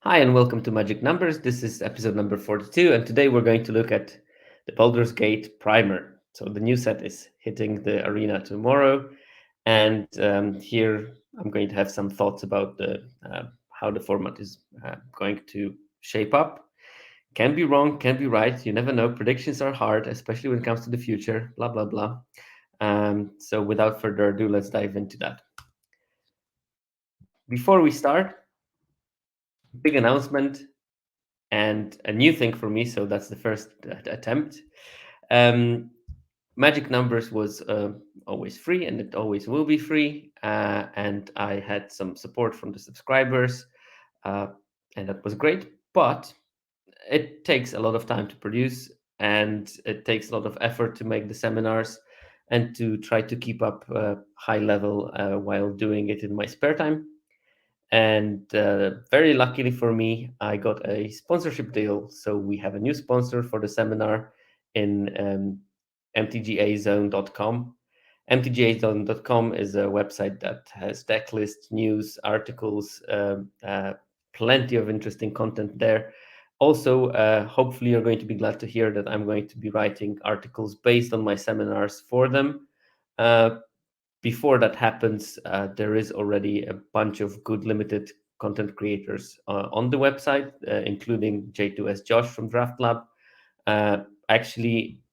Hi, and welcome to Magic Numbers. This is episode number 42, and today we're going to look at the Baldur's Gate Primer. So the new set is hitting the arena tomorrow, and here I'm going to have some thoughts about how the format is going to shape up. Can be wrong, can be right. You never know. Predictions are hard, especially when it comes to the future. Blah blah blah. So without further ado, let's dive into that. Before we start, big announcement and a new thing for me. So that's the first attempt. Um, Magic Numbers was always free, and it always will be free. And I had some support from the subscribers, uh, and that was great. But it takes a lot of time to produce, and it takes a lot of effort to make the seminars and to try to keep up high level while doing it in my spare time. And very luckily for me, I got a sponsorship deal. So we have a new sponsor for the seminar in mtgazone.com. mtgazone.com is a website that has deck lists, news, articles, plenty of interesting content there. Also, hopefully, you're going to be glad to hear that I'm going to be writing articles based on my seminars for them. Uh, Before that happens, there is already a bunch of good limited content creators on the website, including J2S Josh from Draft Lab. Actually,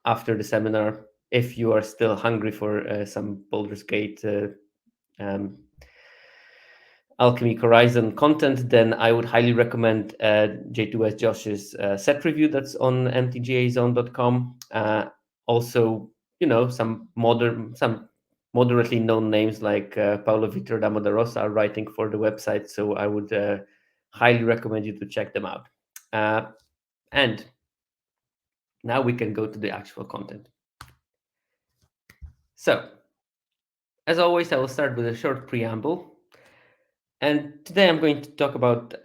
after the seminar, if you are still hungry for some Baldur's Gate um, Alchemy Horizon content, then I would highly recommend J2S Josh's set review that's on mtgazone.com. Also, some moderately known names like Paulo Vitor Damodarosa are writing for the website, so I would highly recommend you to check them out. And now we can go to the actual content. So, as always, I will start with a short preamble. And today I'm going to talk about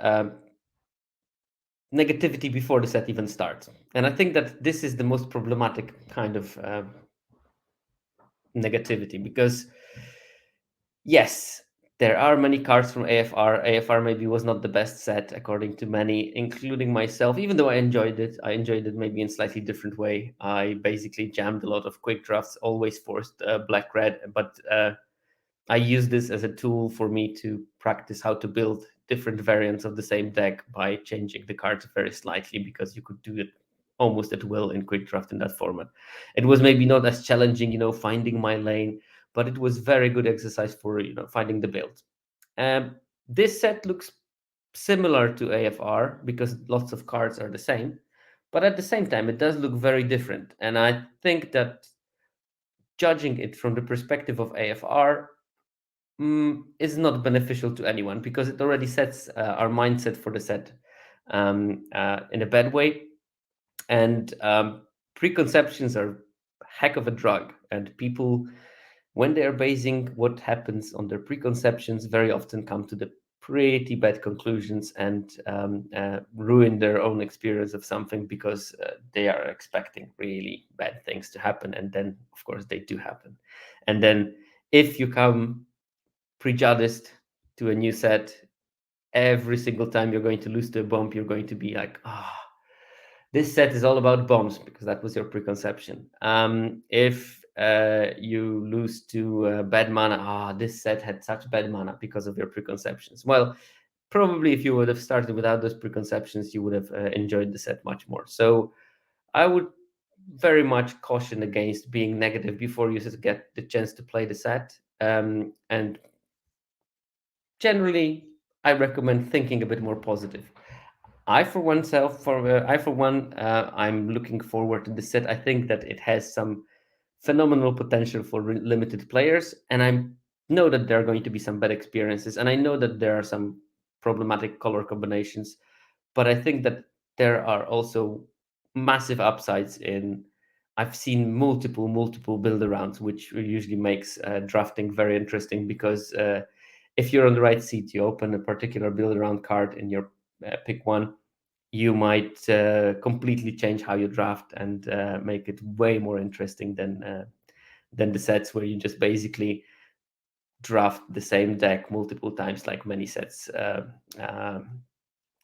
negativity before the set even starts. And I think that this is the most problematic kind of negativity because, yes, there are many cards from AFR. AFR maybe was not the best set according to many, including myself. Even though I enjoyed it maybe in slightly different way. I basically jammed a lot of quick drafts, always forced black red, but I use this as a tool for me to practice how to build different variants of the same deck by changing the cards very slightly, because you could do it almost at will in quick draft in that format. It was maybe not as challenging, finding my lane, but it was very good exercise for finding the build. This set looks similar to AFR because lots of cards are the same, but at the same time it does look very different. And I think that judging it from the perspective of AFR is not beneficial to anyone because it already sets our mindset for the set in a bad way. And preconceptions are a heck of a drug. And people, when they are basing what happens on their preconceptions, very often come to the pretty bad conclusions and ruin their own experience of something because they are expecting really bad things to happen. And then, of course, they do happen. And then if you come prejudiced to a new set, every single time you're going to lose to a bomb, you're going to be like, this set is all about bombs because that was your preconception. If you lose to bad mana, this set had such bad mana because of your preconceptions. Well, probably if you would have started without those preconceptions, you would have enjoyed the set much more. So I would very much caution against being negative before you just get the chance to play the set. And generally, I recommend thinking a bit more positive. I for one, I'm looking forward to the set. I think that it has some phenomenal potential for limited players, and I know that there are going to be some bad experiences, and I know that there are some problematic color combinations, but I think that there are also massive upsides in. I've seen multiple build arounds, which usually makes drafting very interesting because if you're on the right seat, you open a particular build around card in your pick one, you might completely change how you draft and make it way more interesting than the sets where you just basically draft the same deck multiple times, like many sets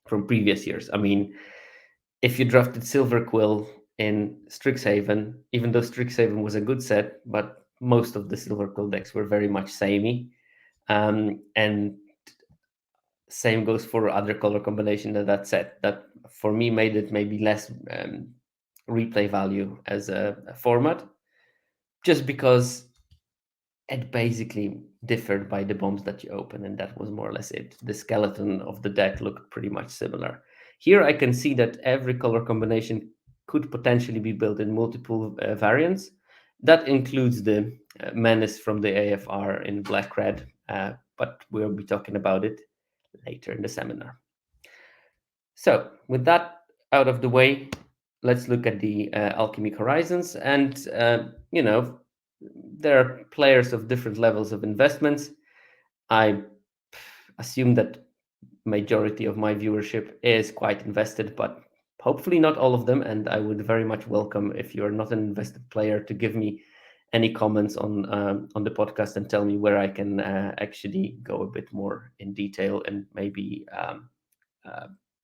from previous years. I mean, if you drafted Silver Quill in Strixhaven, even though Strixhaven was a good set, but most of the Silver Quill decks were very much samey. And same goes for other color combination that set. That for me made it maybe less replay value as a format, just because it basically differed by the bombs that you open, and that was more or less it. The skeleton of the deck looked pretty much similar. Here I can see that every color combination could potentially be built in multiple variants. That includes the menace from the AFR in black-red, but we'll be talking about it later in the seminar. So with that out of the way, let's look at the Alchemy Horizons. And, there are players of different levels of investments. I assume that majority of my viewership is quite invested, but hopefully not all of them. And I would very much welcome if you're not an invested player to give me any comments on the podcast and tell me where I can actually go a bit more in detail and maybe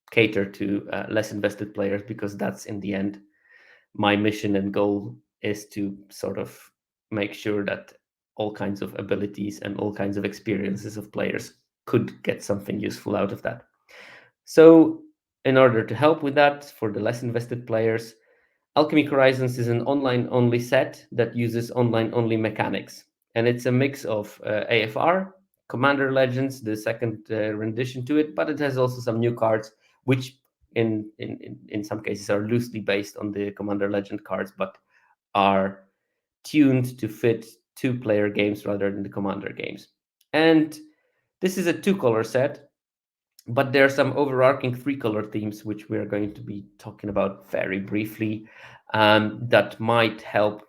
cater to less invested players, because that's in the end my mission and goal, is to sort of make sure that all kinds of abilities and all kinds of experiences of players could get something useful out of that. So in order to help with that for the less invested players, Alchemy Horizons is an online-only set that uses online-only mechanics. And it's a mix of AFR, Commander Legends, the second rendition to it, but it has also some new cards, which in some cases are loosely based on the Commander Legend cards, but are tuned to fit two-player games rather than the Commander games. And this is a two-color set, but there are some overarching three-color themes which we are going to be talking about very briefly, that might help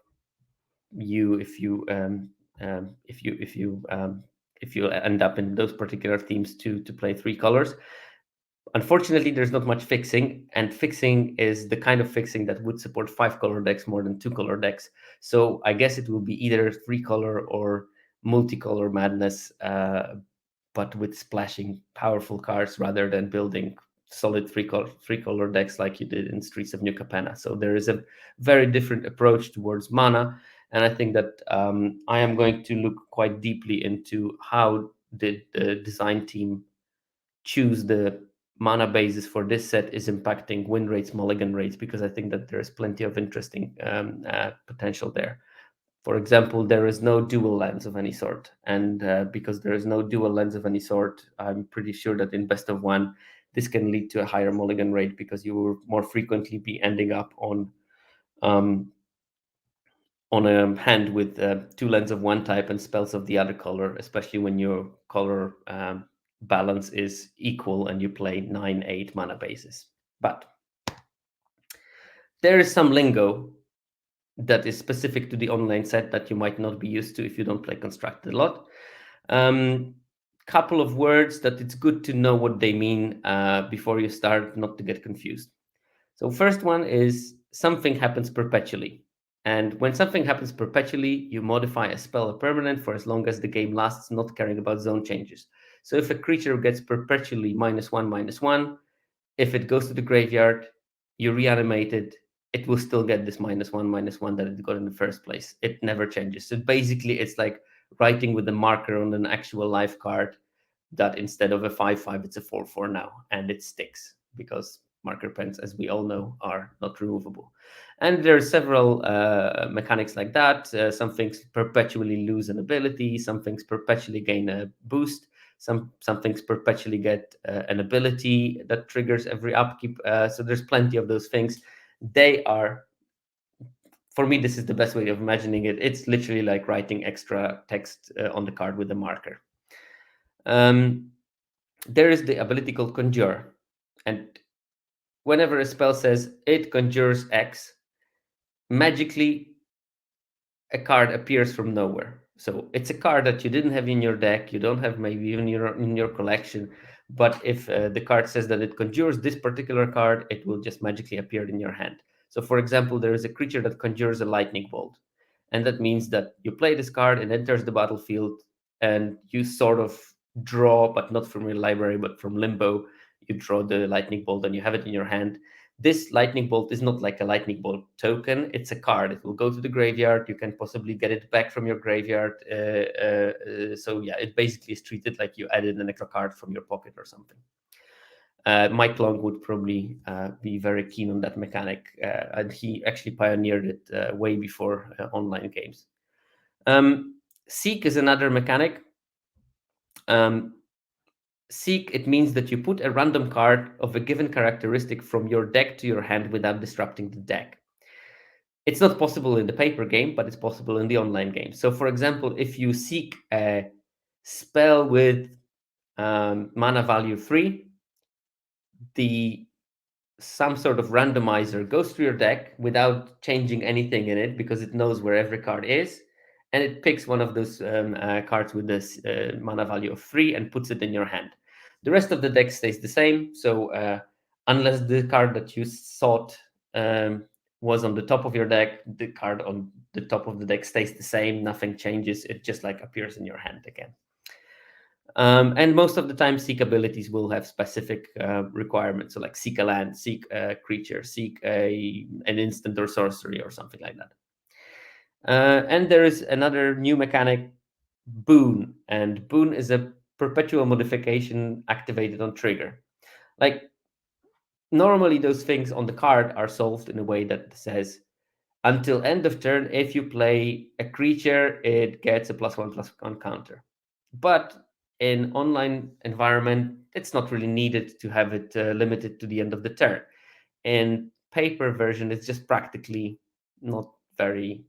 you if you end up in those particular themes to play three colors. Unfortunately, there's not much fixing, and fixing is the kind of fixing that would support five-color decks more than two-color decks. So I guess it will be either three-color or multicolor madness, but with splashing powerful cards rather than building solid three color decks like you did in Streets of New Capenna. So there is a very different approach towards mana, and I think that I am going to look quite deeply into how did the design team choose the mana basis for this set is impacting win rates, mulligan rates, because I think that there is plenty of interesting potential there. For example, there is no dual lens of any sort. And because there is no dual lens of any sort, I'm pretty sure that in best of one, this can lead to a higher mulligan rate, because you will more frequently be ending up um, on a hand with two lands of one type and spells of the other color, especially when your color balance is equal and you play 9-8 mana bases. But there is some lingo that is specific to the online set that you might not be used to if you don't play Constructed a lot. Couple of words that it's good to know what they mean before you start, not to get confused. So first one is something happens perpetually. And when something happens perpetually, you modify a spell or permanent for as long as the game lasts, not caring about zone changes. So if a creature gets perpetually -1/-1, if it goes to the graveyard, you reanimate it, it will still get this -1/-1 that it got in the first place. It never changes. So basically, it's like writing with a marker on an actual life card that instead of a 5/5, it's a 4/4 now, and it sticks because marker pens, as we all know, are not removable. And there are several mechanics like that. Some things perpetually lose an ability, some things perpetually gain a boost, some things perpetually get an ability that triggers every upkeep. So there's plenty of those things. They are, for me, this is the best way of imagining it. It's literally like writing extra text on the card with a marker. There is the ability called Conjure. And whenever a spell says it conjures X, magically a card appears from nowhere. So it's a card that you didn't have in your deck, you don't have maybe even in your collection. But if the card says that it conjures this particular card, it will just magically appear in your hand. So for example, there is a creature that conjures a lightning bolt. And that means that you play this card, it enters the battlefield, and you sort of draw, but not from your library, but from limbo. you draw the lightning bolt and you have it in your hand. This lightning bolt is not like a lightning bolt token. It's a card. It will go to the graveyard. You can possibly get it back from your graveyard. So yeah, it basically is treated like you added an extra card from your pocket or something. Mike Long would probably be very keen on that mechanic, and he actually pioneered it way before online games. Seek is another mechanic. Seek, it means that you put a random card of a given characteristic from your deck to your hand without disrupting the deck. It's not possible in the paper game, but it's possible in the online game. So, for example, if you seek a spell with mana value 3, some sort of randomizer goes through your deck without changing anything in it because it knows where every card is, and it picks one of those cards with this mana value of 3 and puts it in your hand. The rest of the deck stays the same, so unless the card that you sought was on the top of your deck, the card on the top of the deck stays the same, nothing changes, it just like appears in your hand again. And most of the time, seek abilities will have specific requirements. So like seek a land, seek a creature, seek an instant or sorcery or something like that. And there is another new mechanic, Boon. And Boon is a perpetual modification activated on trigger. Like normally those things on the card are solved in a way that says, until end of turn, if you play a creature, it gets a +1/+1 counter. But in online environment, it's not really needed to have it limited to the end of the turn. In paper version, it's just practically not very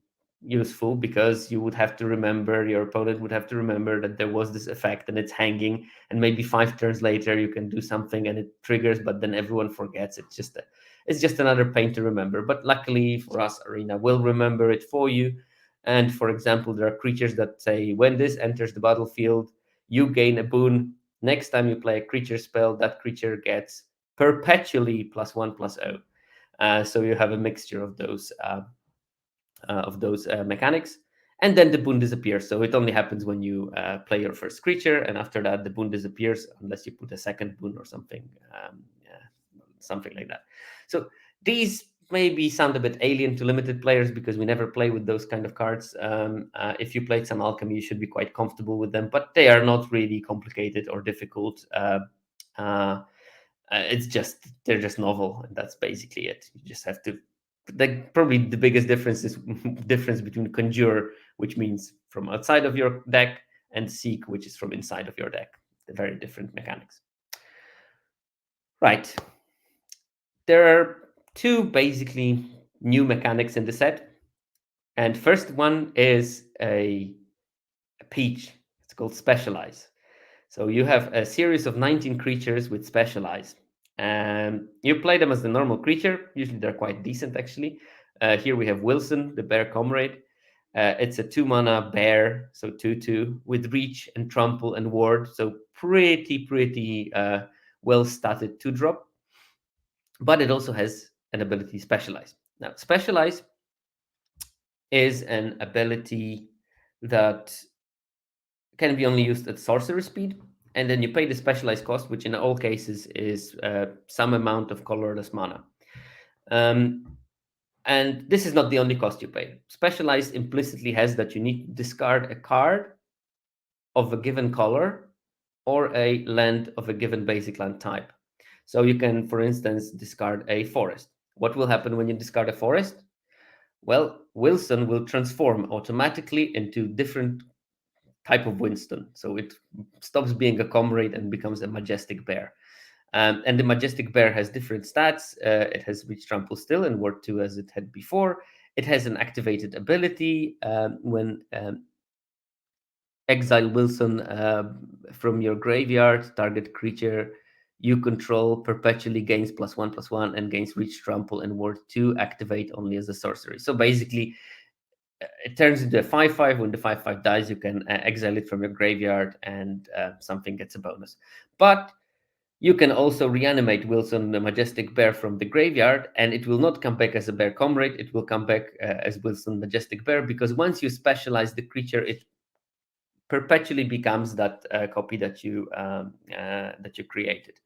useful because you would have to remember, your opponent would have to remember that there was this effect and it's hanging, and maybe 5 turns later you can do something and it triggers, but then everyone forgets. It's just another pain to remember. But luckily for us, Arena will remember it for you. And for example, there are creatures that say when this enters the battlefield, you gain a boon. Next time you play a creature spell, that creature gets perpetually +1/+0. So you have a mixture of those mechanics, and then the boon disappears. So it only happens when you play your first creature, and after that the boon disappears unless you put a second boon or something, something like that. So these maybe sound a bit alien to limited players because we never play with those kind of cards. If you played some Alchemy, you should be quite comfortable with them, but they are not really complicated or difficult. They're just novel, and that's basically it. You just have to. Probably the biggest difference is difference between Conjure, which means from outside of your deck, and Seek, which is from inside of your deck. They're very different mechanics. Right. There are 2 basically new mechanics in the set, and first one is a peach. It's called Specialize. So you have a series of 19 creatures with Specialize. And you play them as the normal creature. Usually they're quite decent, actually. Here we have Wilson, the bear comrade. It's a 2-mana bear, so 2/2, with reach and trample and ward. So pretty well statted 2-drop. But it also has an ability Specialize. Now, Specialize is an ability that can be only used at sorcerer speed, and then you pay the specialized cost, which in all cases is some amount of colorless mana. And this is not the only cost you pay. Specialized implicitly has that you need to discard a card of a given color or a land of a given basic land type. So you can, for instance, discard a forest. What will happen when you discard a forest? Well, Wilson will transform automatically into different type of Winston. So it stops being a comrade and becomes a majestic bear. And the majestic bear has different stats. It has reach trample still and ward 2 as it had before. It has an activated ability when exile Wilson from your graveyard, target creature you control perpetually gains +1/+1 and gains reach trample and ward 2, activate only as a sorcery. So basically, it turns into a 5/5. When the 5/5 dies, you can exile it from your graveyard and something gets a bonus. But you can also reanimate Wilson, the majestic bear, from the graveyard, and it will not come back as a bear comrade. It will come back as Wilson, majestic bear, because once you specialize the creature, it perpetually becomes that copy that you created.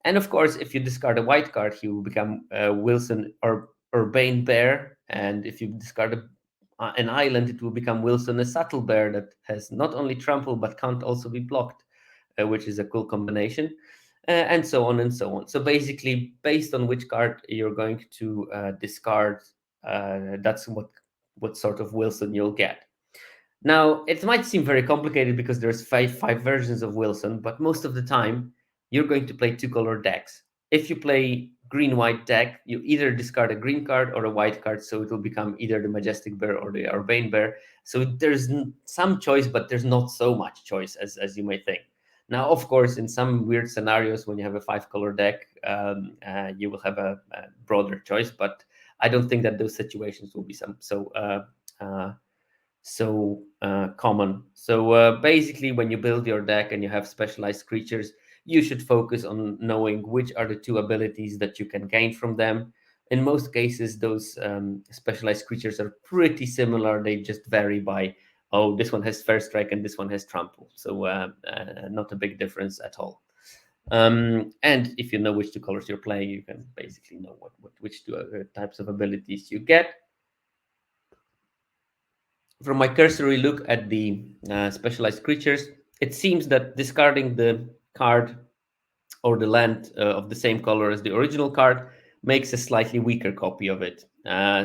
And of course, if you discard a white card, he will become Wilson or Urbane Bear. And if you discard an island, it will become Wilson, a subtle bear that has not only trample but can't also be blocked, which is a cool combination, and so on and so on. So basically, based on which card you're going to discard, that's what sort of Wilson you'll get. Now, it might seem very complicated because there's five versions of Wilson, but most of the time, you're going to play two-color decks. If you play green-white deck, you either discard a green card or a white card, so it will become either the Majestic Bear or the Urbane Bear. So there's some choice, but there's not so much choice as you may think. Now, of course, in some weird scenarios, when you have a five-color deck, you will have a broader choice, but I don't think that those situations will be so common. So basically, when you build your deck and you have specialized creatures, you should focus on knowing which are the two abilities that you can gain from them. In most cases, those specialized creatures are pretty similar. They just vary by, oh, this one has first strike and this one has trample. So not a big difference at all. And if you know which two colors you're playing, you can basically know which two types of abilities you get. From my cursory look at the specialized creatures, it seems that discarding the card or the land of the same color as the original card makes a slightly weaker copy of it.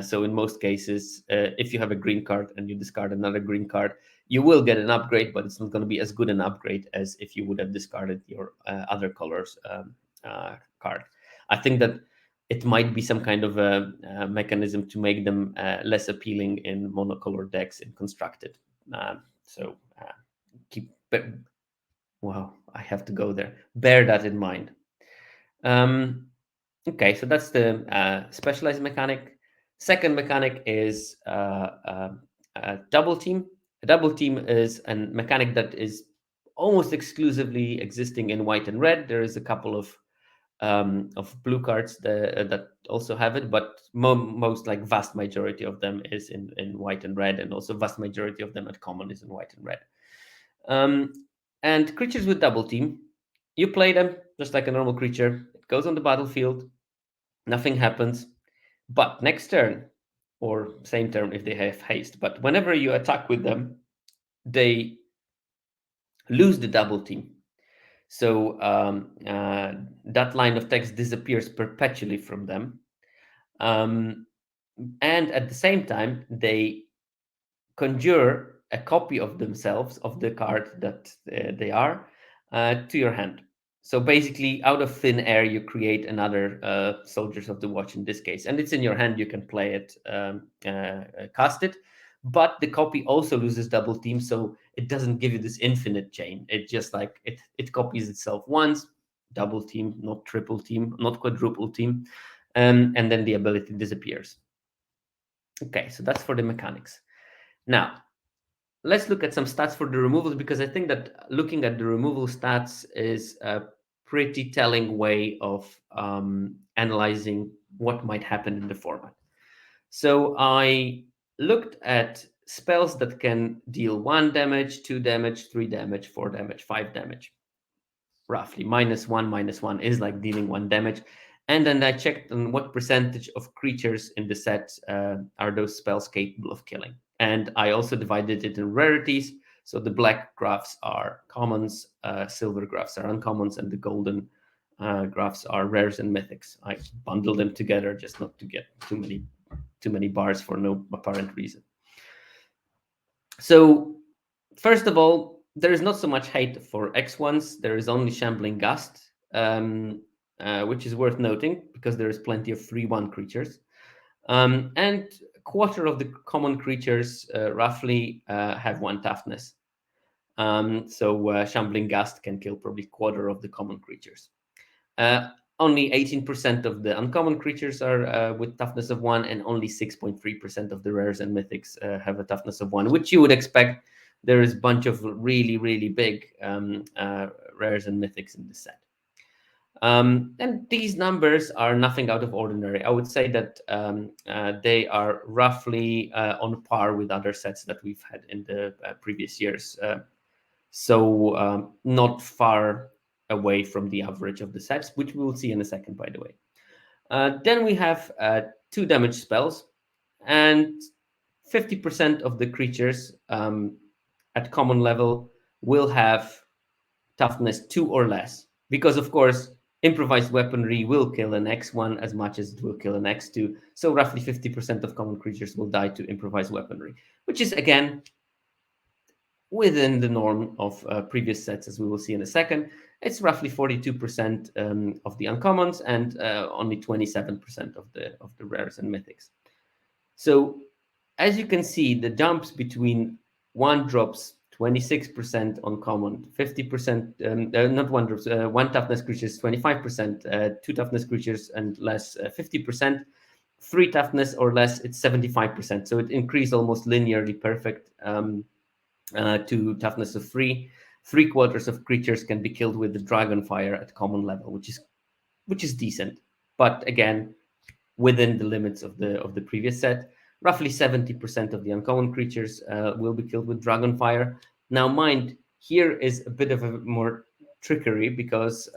So in most cases, if you have a green card and you discard another green card, you will get an upgrade, but it's not going to be as good an upgrade as if you would have discarded your other colors card. I think that it might be some kind of a mechanism to make them less appealing in monocolor decks in constructed. So keep. Wow, I have to go there. Bear that in mind. Um, okay, so that's the specialized mechanic. Second mechanic is a double team. A double team is a mechanic that is almost exclusively existing in white and red. There is a couple of blue cards that also have it, but most like vast majority of them is in white and red, and also vast majority of them at common is in white and red. Um, and creatures with double team, you play them just like a normal creature. It goes on the battlefield, nothing happens. But next turn, or same turn if they have haste, but whenever you attack with them, they lose the double team. So that line of text disappears perpetually from them. And at the same time, they conjure a copy of themselves, of the card that they are, to your hand. So basically, out of thin air, you create another Soldiers of the Watch in this case, and it's in your hand. You can play it, cast it, but the copy also loses double team, so it doesn't give you this infinite chain. It just like it copies itself once, double team, not triple team, not quadruple team, and then the ability disappears. Okay, so that's for the mechanics. Now, let's look at some stats for the removals, because I think that looking at the removal stats is a pretty telling way of analyzing what might happen in the format. So I looked at spells that can deal 1 damage, 2 damage, 3 damage, 4 damage, 5 damage. Roughly -1 is like dealing 1 damage. And then I checked on what percentage of creatures in the set are those spells capable of killing. And I also divided it in rarities. So the black graphs are commons, silver graphs are uncommons, and the golden graphs are rares and mythics. I bundled them together just not to get too many bars for no apparent reason. So first of all, there is not so much hate for X1s. There is only Shambling Gust, which is worth noting because there is plenty of 3/1 creatures. And a quarter of the common creatures roughly have 1 toughness. So Shambling Gust can kill probably quarter of the common creatures. Only 18% of the uncommon creatures are with toughness of 1, and only 6.3% of the rares and mythics have a toughness of 1, which you would expect. There is a bunch of really, really big rares and mythics in the set. And these numbers are nothing out of ordinary. I would say that they are roughly on par with other sets that we've had in the previous years. So not far away from the average of the sets, which we will see in a second, by the way. Then we have two damage spells, and 50% of the creatures at common level will have toughness 2 or less. Because, of course, improvised weaponry will kill an X1 as much as it will kill an X2. So, roughly 50% of common creatures will die to improvised weaponry, which is, again, within the norm of previous sets, as we will see in a second. It's roughly 42% of the uncommons and only 27% of the rares and mythics. So, as you can see, the jumps between one drops 26% on common, 50%, not one drops, one toughness creatures 25%, two toughness creatures and less 50%, three toughness or less it's 75%. So it increased almost linearly perfect to toughness of three. Three quarters of creatures can be killed with the dragon fire at common level, which is decent, but again within the limits of the previous set. Roughly 70% of the uncommon creatures will be killed with Dragonfire. Now, mind, here is a bit of a more trickery because,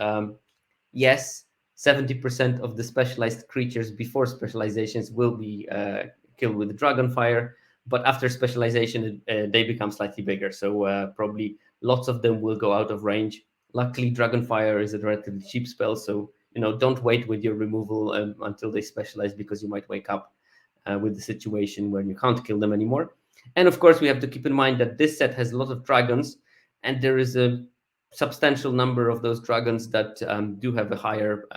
yes, 70% of the specialized creatures before specializations will be killed with Dragonfire, but after specialization, they become slightly bigger. So probably lots of them will go out of range. Luckily, Dragonfire is a relatively cheap spell, so don't wait with your removal until they specialize, because you might wake up with the situation where you can't kill them anymore. And of course, we have to keep in mind that this set has a lot of dragons, and there is a substantial number of those dragons that do have a higher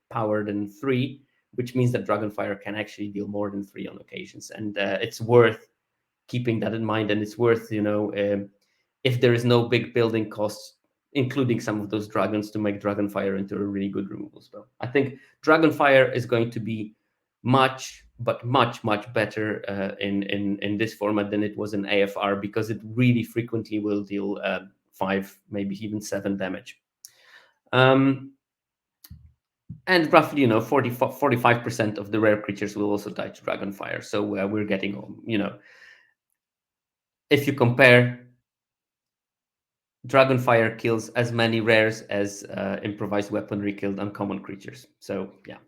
power than 3, which means that Dragonfire can actually deal more than 3 on occasions. And it's worth keeping that in mind, and it's worth, if there is no big building costs, including some of those dragons to make Dragonfire into a really good removal spell. I think Dragonfire is going to be much, but much, much better in this format than it was in AFR, because it really frequently will deal 5, maybe even 7 damage. And roughly, 45% of the rare creatures will also die to Dragonfire. So we're getting, if you compare, Dragonfire kills as many rares as improvised weaponry killed uncommon creatures. So yeah,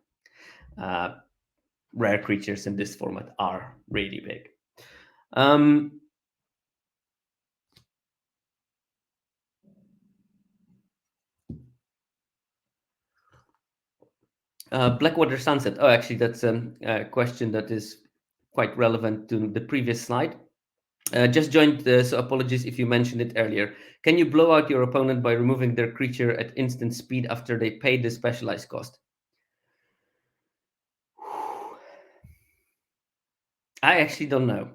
rare creatures in this format are really big. Blackwater Sunset. Oh, actually, that's a question that is quite relevant to the previous slide. Just joined, so apologies if you mentioned it earlier. Can you blow out your opponent by removing their creature at instant speed after they pay the specialized cost? I actually don't know.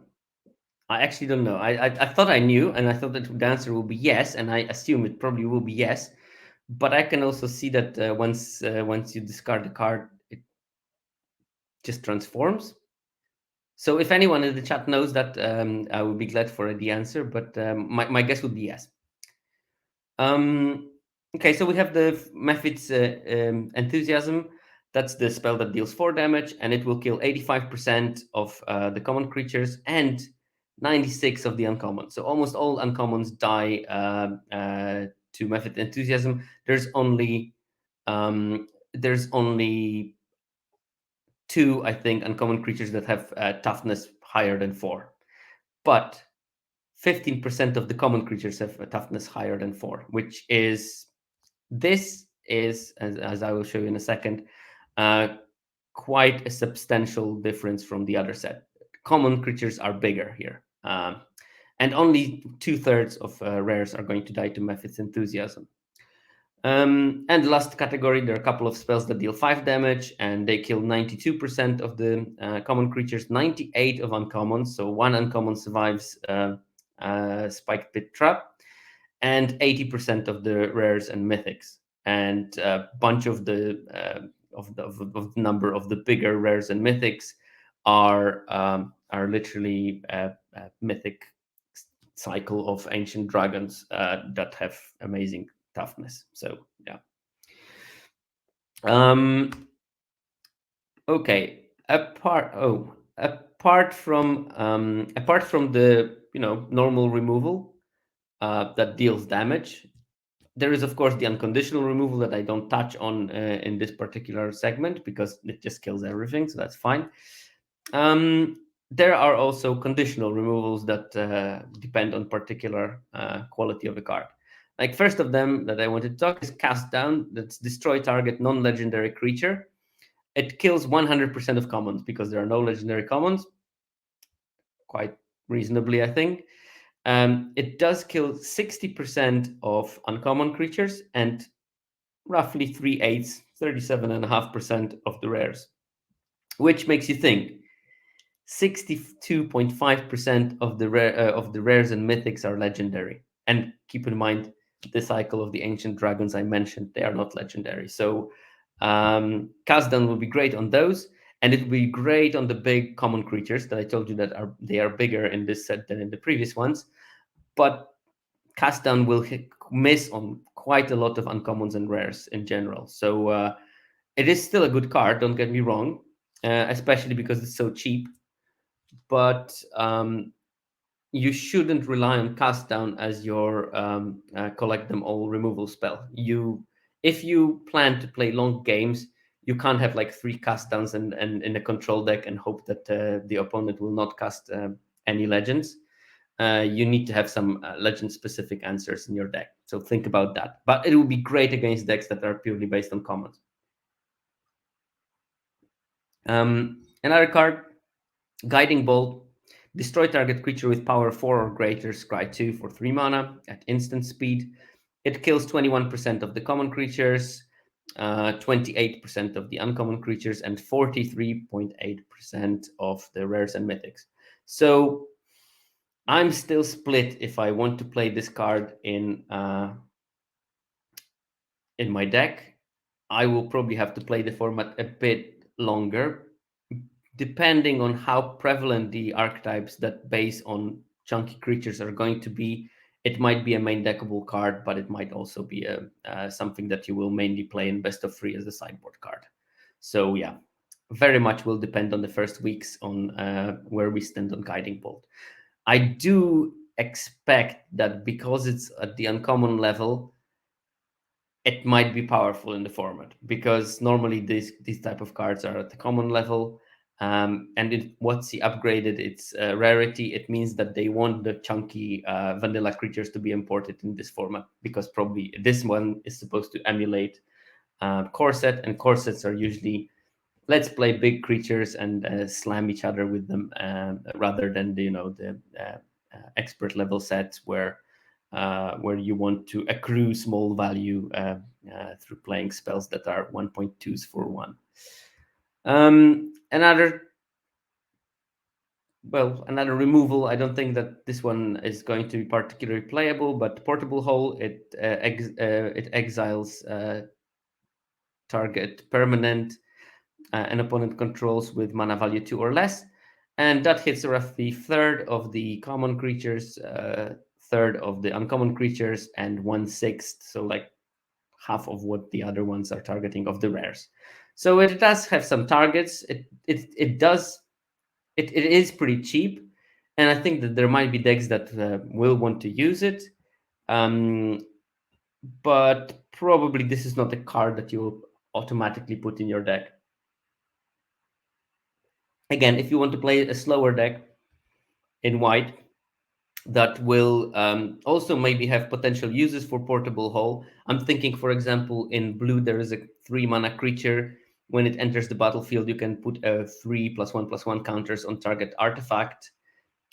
I thought I knew, and I thought that the answer will be yes, and I assume it probably will be yes. But I can also see that once you discard the card, it just transforms. So if anyone in the chat knows that, I would be glad for the answer. But my guess would be yes. Okay, so we have the Mephit's Enthusiasm. That's the spell that deals 4 damage, and it will kill 85% of the common creatures and 96 of the uncommons. So almost all uncommons die to Mephit Enthusiasm. There's only 2, I think, uncommon creatures that have toughness higher than 4. But 15% of the common creatures have a toughness higher than 4, which is, as I will show you in a second, quite a substantial difference from the other set. Common creatures are bigger here. And only 2/3 of rares are going to die to Mephit's Enthusiasm. And the last category, there are a couple of spells that deal 5 damage, and they kill 92% of the common creatures, 98 of uncommons. So one uncommon survives Spiked Pit Trap, and 80% of the rares and mythics. And a bunch of the number of the bigger rares and mythics are literally a mythic cycle of ancient dragons that have amazing toughness. So yeah. Okay. Apart from the normal removal that deals damage, There is, of course, the unconditional removal that I don't touch on in this particular segment because it just kills everything, so that's fine. There are also conditional removals that depend on particular quality of the card. Like first of them that I wanted to talk is Cast Down. That's destroy target non-legendary creature. It kills 100% of commons because there are no legendary commons. Quite reasonably, I think. It does kill 60% of uncommon creatures and roughly 3/8, 37.5% of the rares, which makes you think 62.5% of the rares and mythics are legendary. And keep in mind the cycle of the ancient dragons I mentioned, they are not legendary. So Cast Down will be great on those, and it will be great on the big common creatures that I told you that they are bigger in this set than in the previous ones. But Cast Down will miss on quite a lot of uncommons and rares in general. So it is still a good card, don't get me wrong, especially because it's so cheap. But you shouldn't rely on Cast Down as your collect them all removal spell. If you plan to play long games, you can't have like 3 Cast Downs and in a control deck and hope that the opponent will not cast any legends. You need to have some legend specific answers in your deck. So think about that. But it will be great against decks that are purely based on commons. Another card, Guiding Bolt. Destroy target creature with power 4 or greater, scry 2 for 3 mana at instant speed. It kills 21% of the common creatures, 28% of the uncommon creatures, and 43.8% of the rares and mythics. So I'm still split if I want to play this card in my deck. I will probably have to play the format a bit longer, depending on how prevalent the archetypes that base on chunky creatures are going to be. It might be a main deckable card, but it might also be something that you will mainly play in best of 3 as a sideboard card. So yeah, very much will depend on the first weeks on where we stand on Guiding Bolt. I do expect that because it's at the uncommon level, it might be powerful in the format, because normally these type of cards are at the common level, and once he upgraded its rarity, it means that they want the chunky vanilla creatures to be imported in this format, because probably this one is supposed to emulate core set, and core sets are usually let's play big creatures and slam each other with them, rather than the expert level sets where you want to accrue small value through playing spells that are 1.2s for 1. Another removal, I don't think that this one is going to be particularly playable, but Portable Hole, it exiles target permanent an opponent controls with mana value 2 or less, and that hits roughly third of the common creatures, third of the uncommon creatures, and 1/6, so like half of what the other ones are targeting of the rares. So it does have some targets. It is pretty cheap, and I think that there might be decks that will want to use it. But probably this is not a card that you'll automatically put in your deck. Again, if you want to play a slower deck in white that will also maybe have potential uses for Portable Hole. I'm thinking, for example, in blue, there is a 3 mana creature. When it enters the battlefield, you can put a 3+1/+1 counters on target artifact,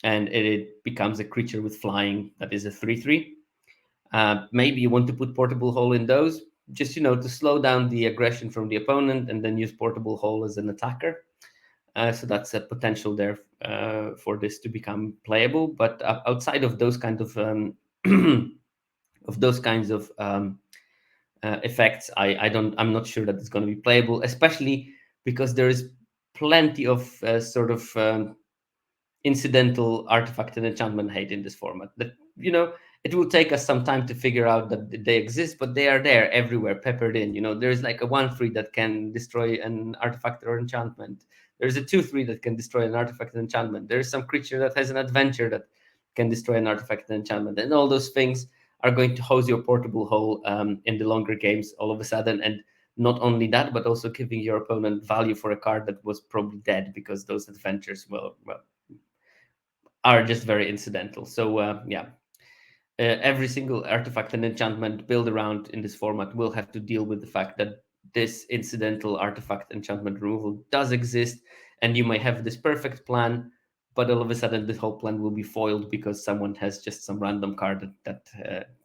and it becomes a creature with flying that is a 3/3. Maybe you want to put Portable Hole in those, just to slow down the aggression from the opponent, and then use Portable Hole as an attacker. So that's a potential there for this to become playable. But outside of those kind of effects, I'm not sure that it's going to be playable, especially because there is plenty of incidental artifact and enchantment hate in this format. That it will take us some time to figure out that they exist, but they are there everywhere, peppered in. There's like a 1/3 that can destroy an artifact or enchantment. There's a 2/3 that can destroy an artifact and enchantment. There's some creature that has an adventure that can destroy an artifact and enchantment, and all those things are going to hose your portable hole in the longer games all of a sudden. And not only that, but also giving your opponent value for a card that was probably dead because those adventures are just very incidental. So yeah, every single artifact and enchantment build around in this format will have to deal with the fact that this incidental artifact enchantment removal does exist, and you may have this perfect plan, but all of a sudden the whole plan will be foiled because someone has just some random card that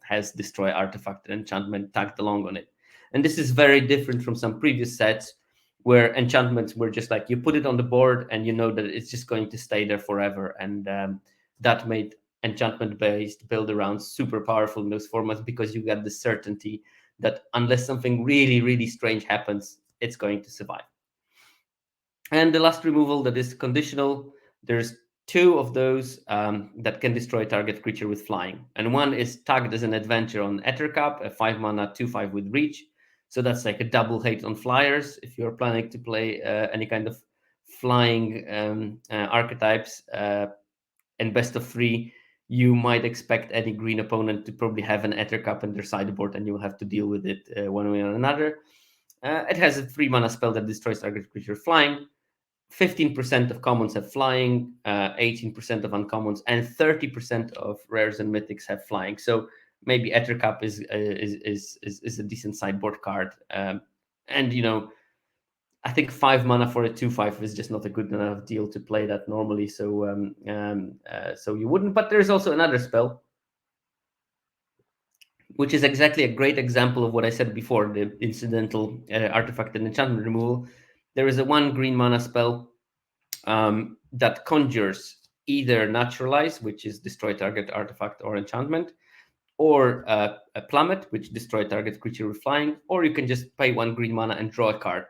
has destroy artifact and enchantment tagged along on it. And this is very different from some previous sets where enchantments were just like you put it on the board and you know that it's just going to stay there forever, and that made enchantment based build around super powerful in those formats because you get the certainty that unless something really, really strange happens, it's going to survive. And the last removal that is conditional, there's two of those that can destroy target creature with flying. And one is tagged as an adventure on Ettercap, a 5 mana 2/5 with reach. So that's like a double hate on flyers. If you're planning to play any kind of flying archetypes, and best of three, you might expect any green opponent to probably have an Ettercap in their sideboard, and you'll have to deal with it one way or another. It has a 3 mana spell that destroys target creature flying. 15% of commons have flying, 18% of uncommons, and 30% of rares and mythics have flying. So maybe Ettercap is a decent sideboard card. And I think 5 mana for a 2/5 is just not a good enough deal to play that normally. So you wouldn't. But there's also another spell, which is exactly a great example of what I said before: the incidental artifact and enchantment removal. There is a 1 green mana spell that conjures either Naturalize, which is destroy target artifact or enchantment, or a Plummet, which destroy target creature with flying, or you can just pay 1 green mana and draw a card.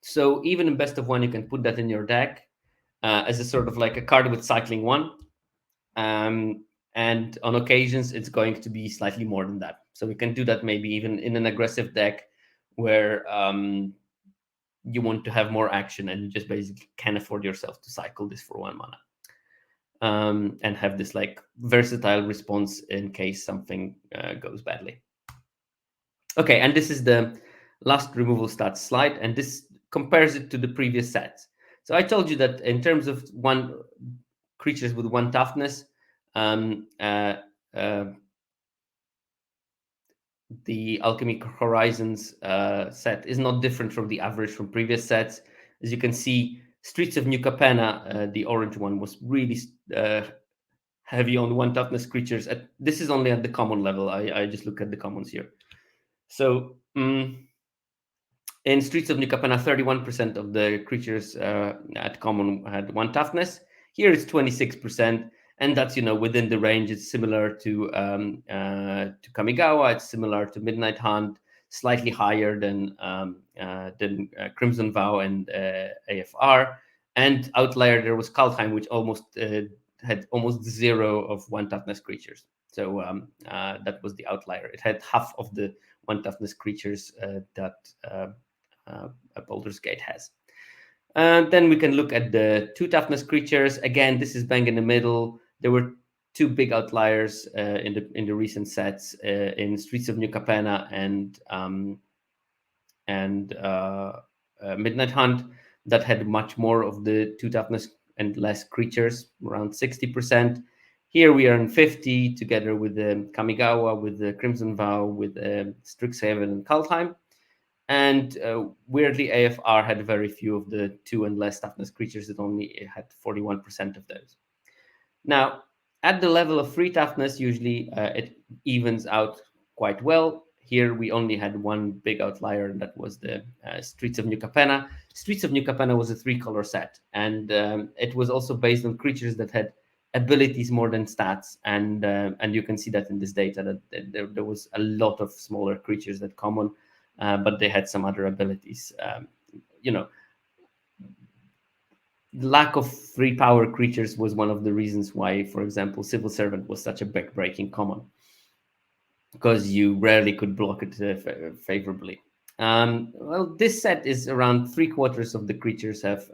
So even in best of one, you can put that in your deck as a sort of like a card with cycling 1. And on occasions, it's going to be slightly more than that. So we can do that maybe even in an aggressive deck where you want to have more action and you just basically can afford yourself to cycle this for 1 mana. And have this like versatile response in case something goes badly. Okay, and this is the last removal stats slide, and this compares it to the previous sets. So I told you that in terms of creatures with 1 toughness, the Alchemy Horizons set is not different from the average from previous sets. As you can see, Streets of New Capenna, the orange one, was really heavy on 1 toughness creatures. This is only at the common level. I just look at the commons here. So in Streets of New Capenna, 31% of the creatures at common had 1 toughness. Here it's 26%, and that's within the range. It's similar to Kamigawa. It's similar to Midnight Hunt, slightly higher than Crimson Vow and AFR. And outlier there was Kaldheim, which had almost 0 of 1 toughness creatures. So that was the outlier. It had half of the 1 toughness creatures that Baldur's Gate has. Then we can look at the 2 toughness creatures. Again, this is bang in the middle. There were 2 big outliers in the recent sets in Streets of New Capenna and Midnight Hunt that had much more of the 2 toughness and less creatures, around 60%. Here we are in 50, together with the Kamigawa, with the Crimson Vow, with Strixhaven and Kaldheim. And weirdly, AFR had very few of the 2 and less toughness creatures. It only had 41% of those. Now, at the level of 3 toughness, usually it evens out quite well. Here we only had 1 big outlier, and that was the Streets of New Capenna. Streets of New Capenna was a 3-color set, and it was also based on creatures that had abilities more than stats, and you can see that in this data that there was a lot of smaller creatures that common, but they had some other abilities. The lack of 3 power creatures was one of the reasons why, for example, Civil Servant was such a back-breaking common, because you rarely could block it favorably. Well, this set is around 3/4 of the creatures have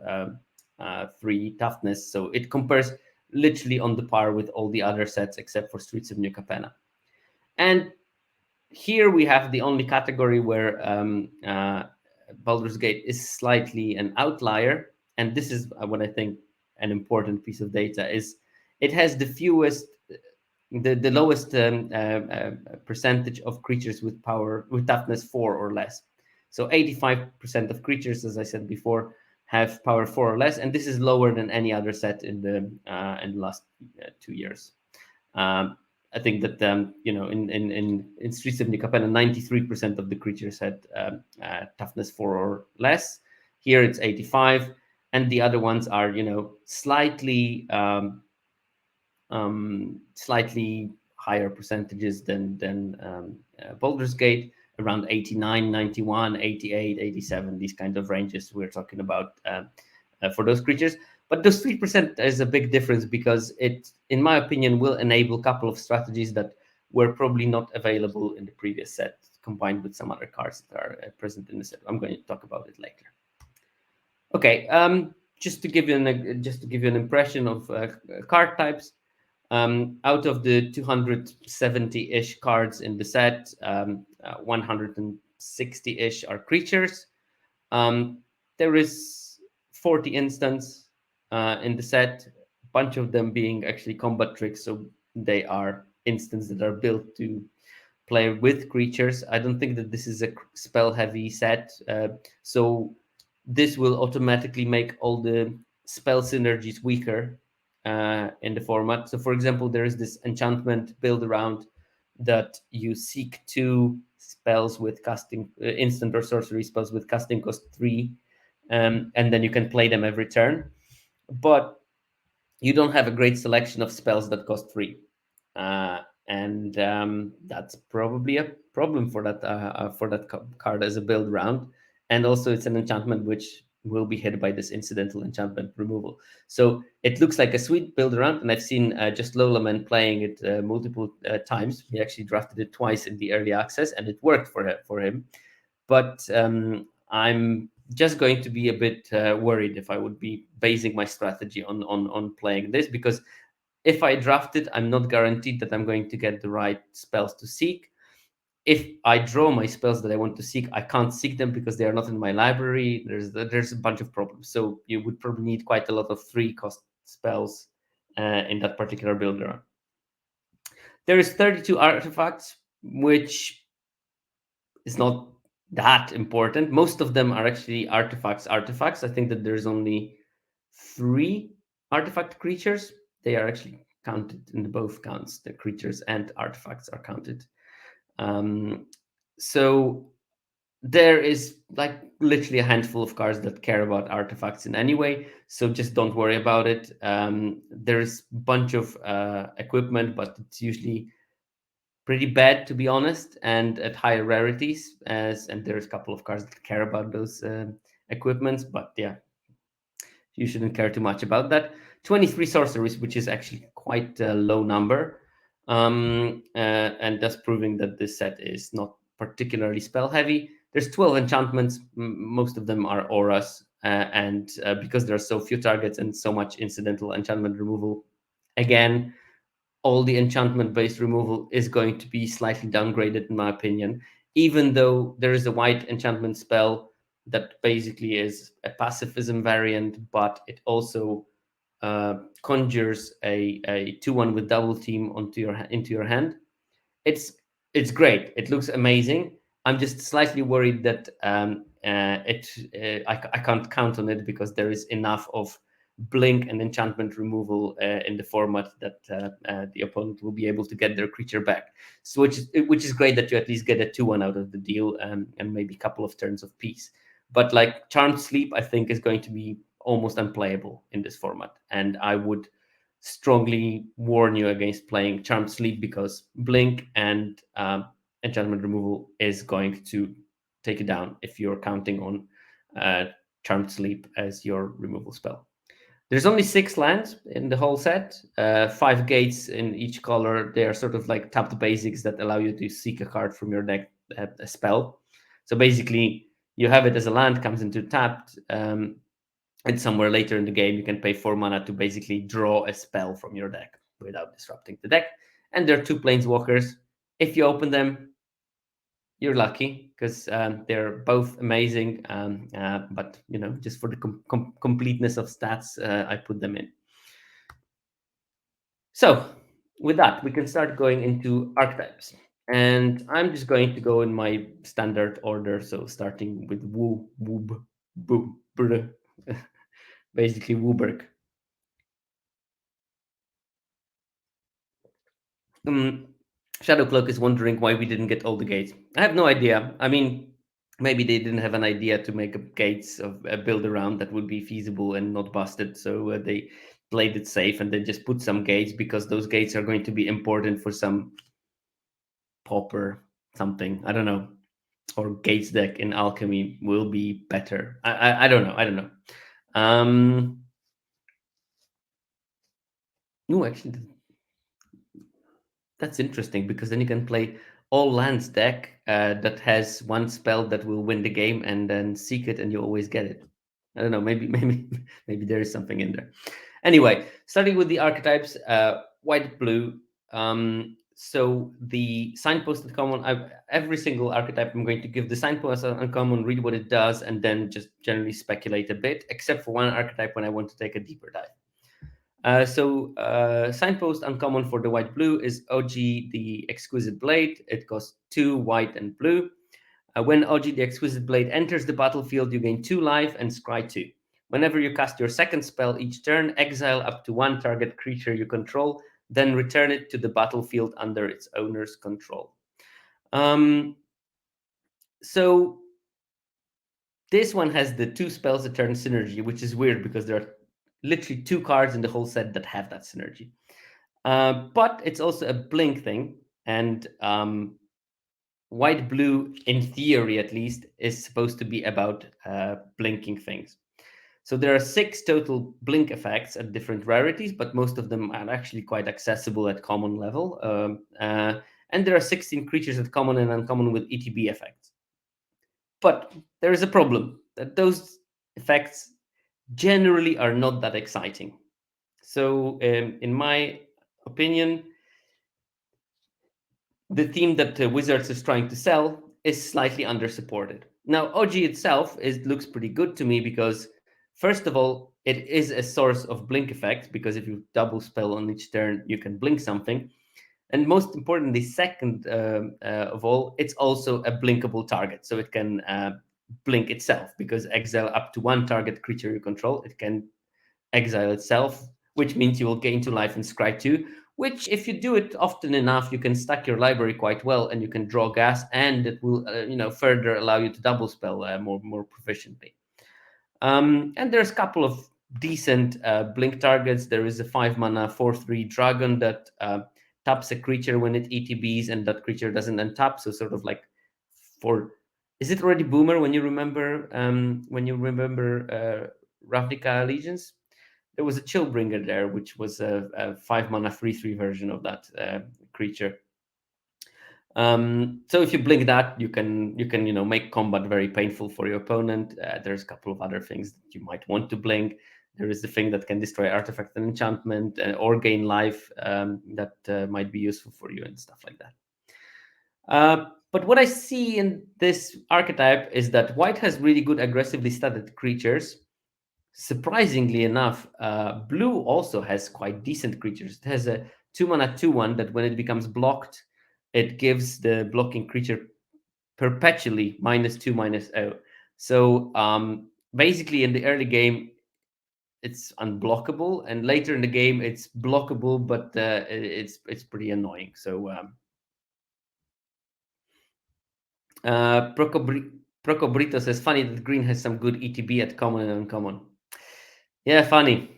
3 toughness, so it compares literally on the par with all the other sets except for Streets of New Capenna. And Here we have the only category where Baldur's Gate is slightly an outlier, and this is what I think an important piece of data is. It has the fewest, the lowest percentage of creatures with power with toughness 4 or less. So 85% of creatures, as I said before, have power 4 or less, and this is lower than any other set in the last 2 years. Um, I think that in Streets of New Capenna, 93% of the creatures had toughness 4 or less. Here it's 85, and the other ones are slightly higher percentages than Baldur's Gate, around 89, 91, 88, 87, these kind of ranges we're talking about for those creatures. But those 3% is a big difference because it, in my opinion, will enable a couple of strategies that were probably not available in the previous set, combined with some other cards that are present in the set. I'm going to talk about it later. Okay, just to give you an impression of card types. Out of the 270-ish cards in the set, 160-ish are creatures. There is 40 instants in the set, a bunch of them being actually combat tricks, so they are instants that are built to play with creatures. I don't think that this is a spell-heavy set, so this will automatically make all the spell synergies weaker in the format. So, for example, there is this enchantment build around that you seek 2 spells with casting instant or sorcery spells with casting cost 3, and then you can play them every turn. But you don't have a great selection of spells that cost 3. And that's probably a problem for that card as a build round. And also, it's an enchantment which will be hit by this incidental enchantment removal. So it looks like a sweet build around, and I've seen just Lolaman playing it multiple times. He actually drafted it twice in the early access, and it worked for him. But I'm just going to be a bit worried if I would be basing my strategy on playing this, because if I draft it, I'm not guaranteed that I'm going to get the right spells to seek. If I draw my spells that I want to seek, I can't seek them because they are not in my library. There's a bunch of problems. So you would probably need quite a lot of 3-cost spells in that particular builder. There is 32 artifacts, which is not that important. Most of them are actually artifacts. I think that there's only 3 artifact creatures. They are actually counted in the both counts. The creatures and artifacts are counted. So there is like literally a handful of cards that care about artifacts in any way. So just don't worry about it. There's a bunch of equipment, but it's usually pretty bad, to be honest, and at higher rarities. And there's a couple of cards that care about those equipments, but yeah, you shouldn't care too much about that. 23 sorceries, which is actually quite a low number, and thus proving that this set is not particularly spell heavy. There's 12 enchantments. Most of them are auras, and because there are so few targets and so much incidental enchantment removal, again, all the enchantment based removal is going to be slightly downgraded, in my opinion, even though there is a white enchantment spell that basically is a pacifism variant, but it also conjures a 2/1 with double team into your hand. It's great. It looks amazing. I'm just slightly worried that I can't count on it because there is enough of blink and enchantment removal in the format that the opponent will be able to get their creature back. So which is great that you at least get a 2/1 out of the deal, and maybe a couple of turns of peace. But like Charmed Sleep, I think is going to be almost unplayable in this format, and I would strongly warn you against playing Charmed Sleep because blink and enchantment removal is going to take it down if you're counting on Charmed Sleep as your removal spell. There's only 6 lands in the whole set, 5 gates in each color. They are sort of like tapped basics that allow you to seek a card from your deck, a spell. So basically, you have it as a land, comes into tapped, and somewhere later in the game, you can pay 4 mana to basically draw a spell from your deck without disrupting the deck. And there are 2 planeswalkers. If you open them, You're lucky because they're both amazing. But just for the completeness of stats, I put them in. So with that, we can start going into archetypes. And I'm just going to go in my standard order. So starting with Wu, Woob, Boo, Brr, basically Wooberg. Um, Shadow Cloak is wondering why we didn't get all the gates. I have no idea. I mean, maybe they didn't have an idea to make a gates of a build around that would be feasible and not busted. So they played it safe and then just put some gates because those gates are going to be important for some pauper something. I don't know. Or gates deck in alchemy will be better. I don't know. I don't know. Um no, actually that's interesting because then you can play all lands deck that has one spell that will win the game and then seek it and you always get it. I don't know. Maybe maybe there is something in there. Anyway, starting with the archetypes, white, blue. So the signpost uncommon, every single archetype, I'm going to give the signpost uncommon, read what it does, and then just generally speculate a bit, except for one archetype when I want to take a deeper dive. Signpost uncommon for the white blue is OG the Exquisite Blade. It costs 2 white and blue. When OG the Exquisite Blade enters the battlefield, you gain 2 life and scry 2. Whenever you cast your second spell each turn, exile up to 1 target creature you control, then return it to the battlefield under its owner's control. Um, so this one has the 2 spells a turn synergy, which is weird because there are literally 2 cards in the whole set that have that synergy. But it's also a blink thing, and white blue, in theory at least, is supposed to be about blinking things. So there are 6 total blink effects at different rarities, but most of them are actually quite accessible at common level. And there are 16 creatures at common and uncommon with ETB effects. But there is a problem that those effects generally are not that exciting. So, in my opinion, the theme that Wizards is trying to sell is slightly undersupported. Now, OG itself looks pretty good to me because, first of all, it is a source of blink effect because if you double spell on each turn, you can blink something. And most importantly, second of all, it's also a blinkable target. So it can blink itself because exile up to 1 target creature you control. It can exile itself, which means you will gain 2 life and scry 2, which if you do it often enough, you can stack your library quite well and you can draw gas and it will further allow you to double spell more proficiently. And there's a couple of decent blink targets. There is a 5 mana 4/3 dragon that taps a creature when it ETBs and that creature doesn't untap. So sort of like for, is it already boomer when you remember Ravnica Allegiance? There was a Chillbringer there, which was a 5 mana 3/3 version of that creature. So if you blink that, you can make combat very painful for your opponent. There's a couple of other things that you might want to blink. There is the thing that can destroy artifact and enchantment or gain life that might be useful for you and stuff like that. But what I see in this archetype is that white has really good aggressively statted creatures. Surprisingly enough, blue also has quite decent creatures. It has a 2 mana 2/1 that when it becomes blocked, it gives the blocking creature perpetually -2/-0. So basically, in the early game, it's unblockable, and later in the game, it's blockable, but it's pretty annoying. So Procobrito says, funny that green has some good ETB at common and uncommon. Yeah, funny.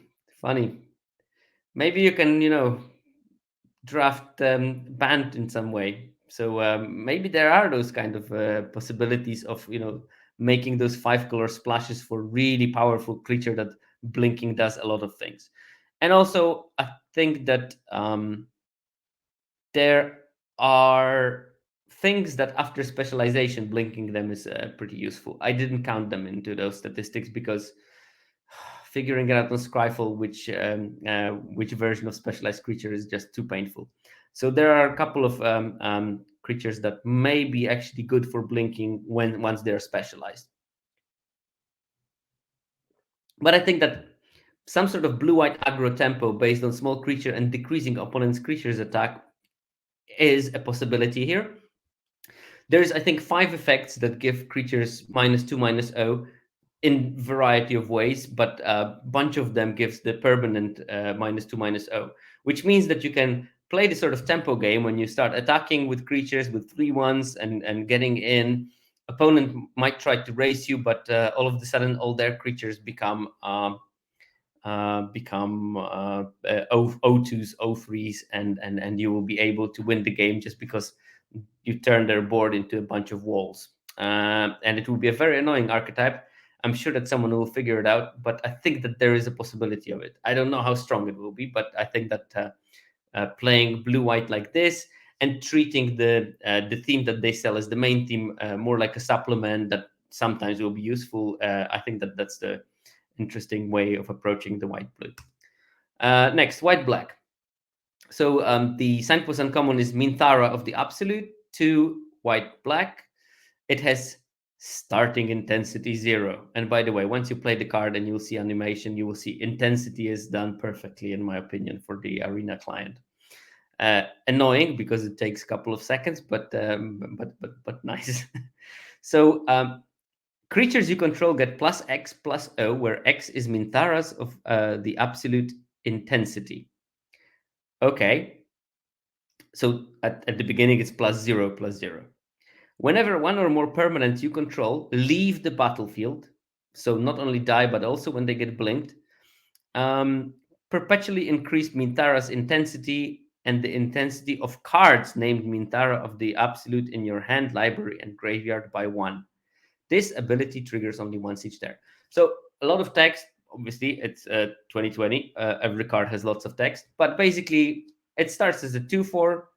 Maybe you can, draft banned in some way. So maybe there are those kind of possibilities of making those 5-color splashes for really powerful creature that blinking does a lot of things. And also, I think that there are things that after specialization, blinking them is pretty useful. I didn't count them into those statistics because figuring it out on Scryfall which version of specialized creature is just too painful. So there are a couple of creatures that may be actually good for blinking once they're specialized. But I think that some sort of blue-white aggro tempo based on small creature and decreasing opponent's creature's attack is a possibility here. There's, I think, 5 effects that give creatures -2, -0 in variety of ways, but a bunch of them gives the permanent -2, -0, which means that you can play the sort of tempo game when you start attacking with creatures with 3/1s and getting in. Opponent might try to race you, but all of a sudden, all their creatures become O2s, O3s, and you will be able to win the game just because you turn their board into a bunch of walls. And it will be a very annoying archetype. I'm sure that someone will figure it out, but I think that there is a possibility of it. I don't know how strong it will be, but I think that playing blue-white like this and treating the theme that they sell as the main theme more like a supplement that sometimes will be useful. I think that that's the interesting way of approaching the white-blue. Next, white-black. So the signpost uncommon is Minthara of the Absolute, 2 white-black. It has starting intensity 0. And by the way, once you play the card and you'll see animation, you will see intensity is done perfectly, in my opinion, for the arena client. Annoying because it takes a couple of seconds, but nice. So creatures you control get +X +O, where X is Mintharas of the Absolute intensity. Okay. So at the beginning, it's +0 +0. Whenever one or more permanents you control leave the battlefield, so not only die, but also when they get blinked, um, perpetually increase Mintara's intensity and the intensity of cards named Mintara of the Absolute in your hand, library, and graveyard by 1. This ability triggers only once each turn. So a lot of text. Obviously, it's 2020. Every card has lots of text, but basically, it starts as a 2/4.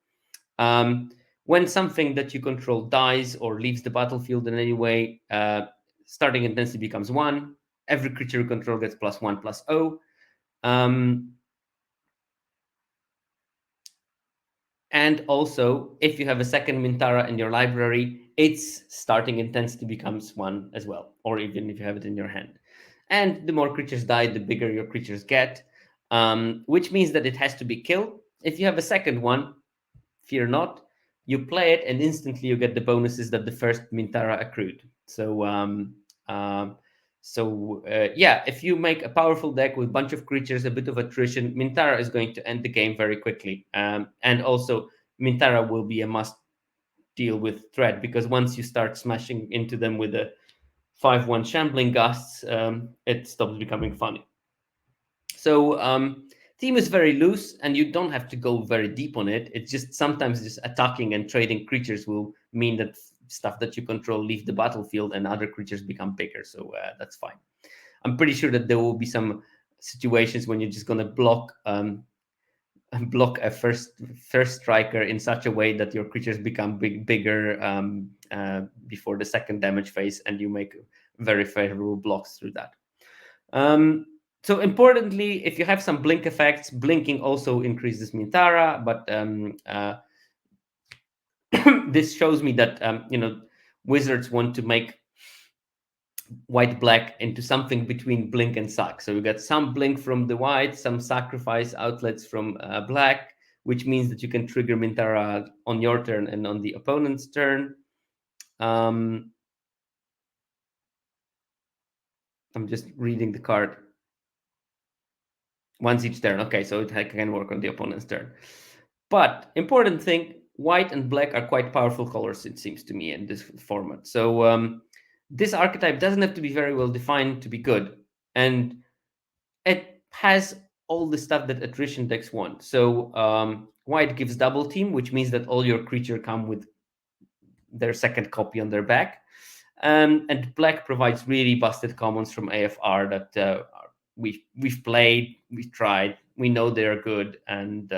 When something that you control dies or leaves the battlefield in any way, starting intensity becomes 1. Every creature you control gets +1 +0. And also, if you have a second Mintara in your library, its starting intensity becomes 1 as well, or even if you have it in your hand. And the more creatures die, the bigger your creatures get, which means that it has to be killed. If you have a second one, fear not, you play it and instantly you get the bonuses that the first Mintara accrued. So yeah, if you make a powerful deck with a bunch of creatures, a bit of attrition, Mintara is going to end the game very quickly. And also, Mintara will be a must deal with threat, because once you start smashing into them with a 5/1 Shambling Gusts, it stops becoming funny. So theme is very loose, and you don't have to go very deep on it. It's just sometimes just attacking and trading creatures will mean that stuff that you control leave the battlefield and other creatures become bigger. So that's fine. I'm pretty sure that there will be some situations when you're just going to block a first striker in such a way that your creatures become bigger before the second damage phase, and you make very favorable blocks through that. So importantly, if you have some blink effects, blinking also increases Mintara, but this shows me that wizards want to make white-black into something between blink and sack. So you get some blink from the white, some sacrifice outlets from black, which means that you can trigger Mintara on your turn and on the opponent's turn. I'm just reading the card. Once each turn. Okay, so it can work on the opponent's turn. But important thing, white and black are quite powerful colors, it seems to me, in this format. So this archetype doesn't have to be very well defined to be good. And it has all the stuff that attrition decks want. So white gives double team, which means that all your creature come with their second copy on their back. And black provides really busted commons from AFR that we've played, we've tried, we know they're good, and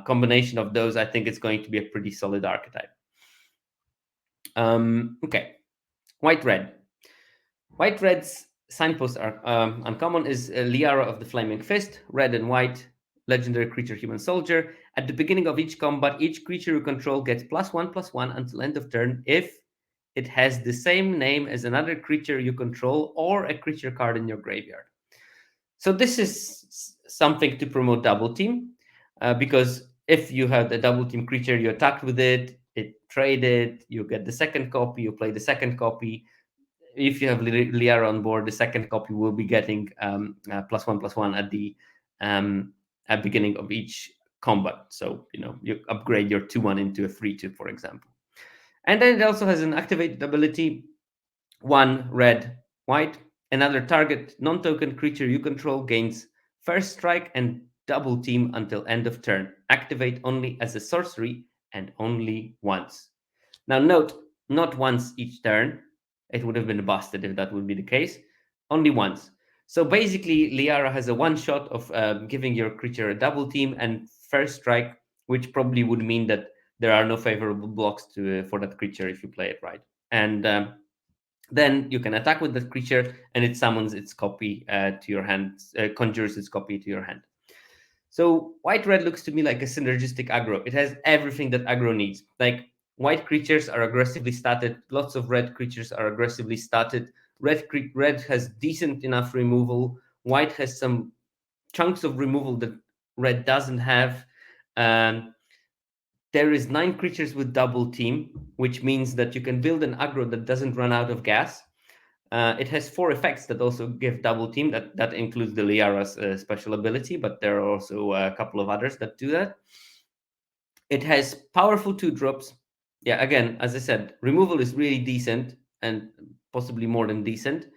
combination of those, I think it's going to be a pretty solid archetype. Okay, white-red. White-red's signpost are uncommon is Liara of the Flaming Fist, red and white, legendary creature human soldier. At the beginning of each combat, each creature you control gets +1/+1 until end of turn if it has the same name as another creature you control or a creature card in your graveyard. So this is something to promote double team, because if you have a double team creature, you attack with it, it traded, you get the second copy, you play the second copy. If you have Liara on board, the second copy will be getting +1/+1 um, at beginning of each combat. So you upgrade your 2/1 into a 3/2, for example. And then it also has an activated ability: 1 red, white. Another target non-token creature you control gains first strike and double team until end of turn. Activate only as a sorcery and only once. Now note, not once each turn. It would have been busted if that would be the case. Only once. So basically, Liara has a one shot of giving your creature a double team and first strike, which probably would mean that there are no favorable blocks for that creature if you play it right. And then you can attack with that creature, and it summons its copy to your hand, conjures its copy to your hand. So white red looks to me like a synergistic aggro. It has everything that aggro needs. Like, white creatures are aggressively statted. Lots of red creatures are aggressively statted. Red has decent enough removal. White has some chunks of removal that red doesn't have. Um, there is 9 creatures with double team, which means that you can build an aggro that doesn't run out of gas. It has 4 effects that also give double team. That includes the Liara's special ability, but there are also a couple of others that do that. It has powerful 2-drops. Yeah, again, as I said, removal is really decent and possibly more than decent.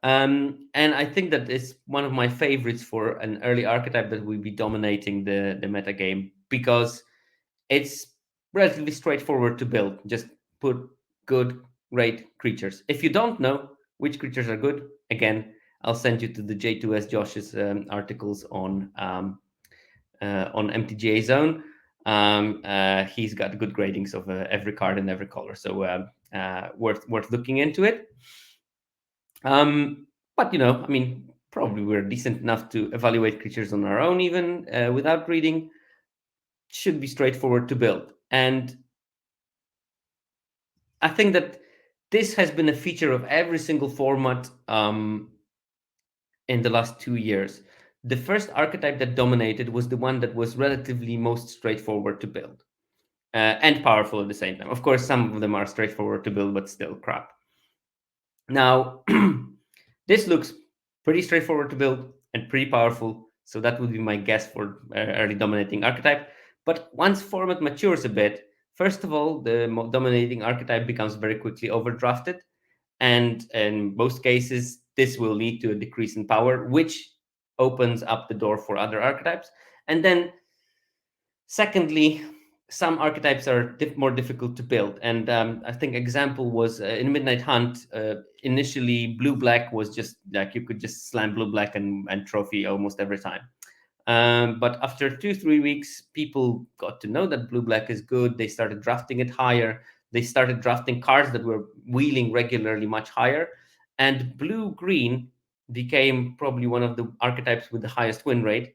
And I think that it's one of my favorites for an early archetype that will be dominating the meta game, because it's relatively straightforward to build. Just put good, great creatures. If you don't know which creatures are good, again, I'll send you to the J2S Josh's articles on MTGA Zone. He's got good gradings of every card and every color, so worth looking into it. But I mean, probably we're decent enough to evaluate creatures on our own, even without reading. Should be straightforward to build, and I think that this has been a feature of every single format in the last 2 years. The first archetype that dominated was the one that was relatively most straightforward to build and powerful at the same time. Of course, some of them are straightforward to build, but still crap. Now, this looks pretty straightforward to build and pretty powerful. So that would be my guess for early dominating archetype. But once format matures a bit, first of all, the dominating archetype becomes very quickly overdrafted. And in most cases, this will lead to a decrease in power, which opens up the door for other archetypes. And then, secondly, some archetypes are more difficult to build. And I think example was in Midnight Hunt, initially blue-black was just like you could just slam blue-black and trophy almost every time. But after 2-3 weeks, people got to know that blue-black is good. They started drafting it higher. They started drafting cards that were wheeling regularly much higher. And blue-green became probably one of the archetypes with the highest win rate.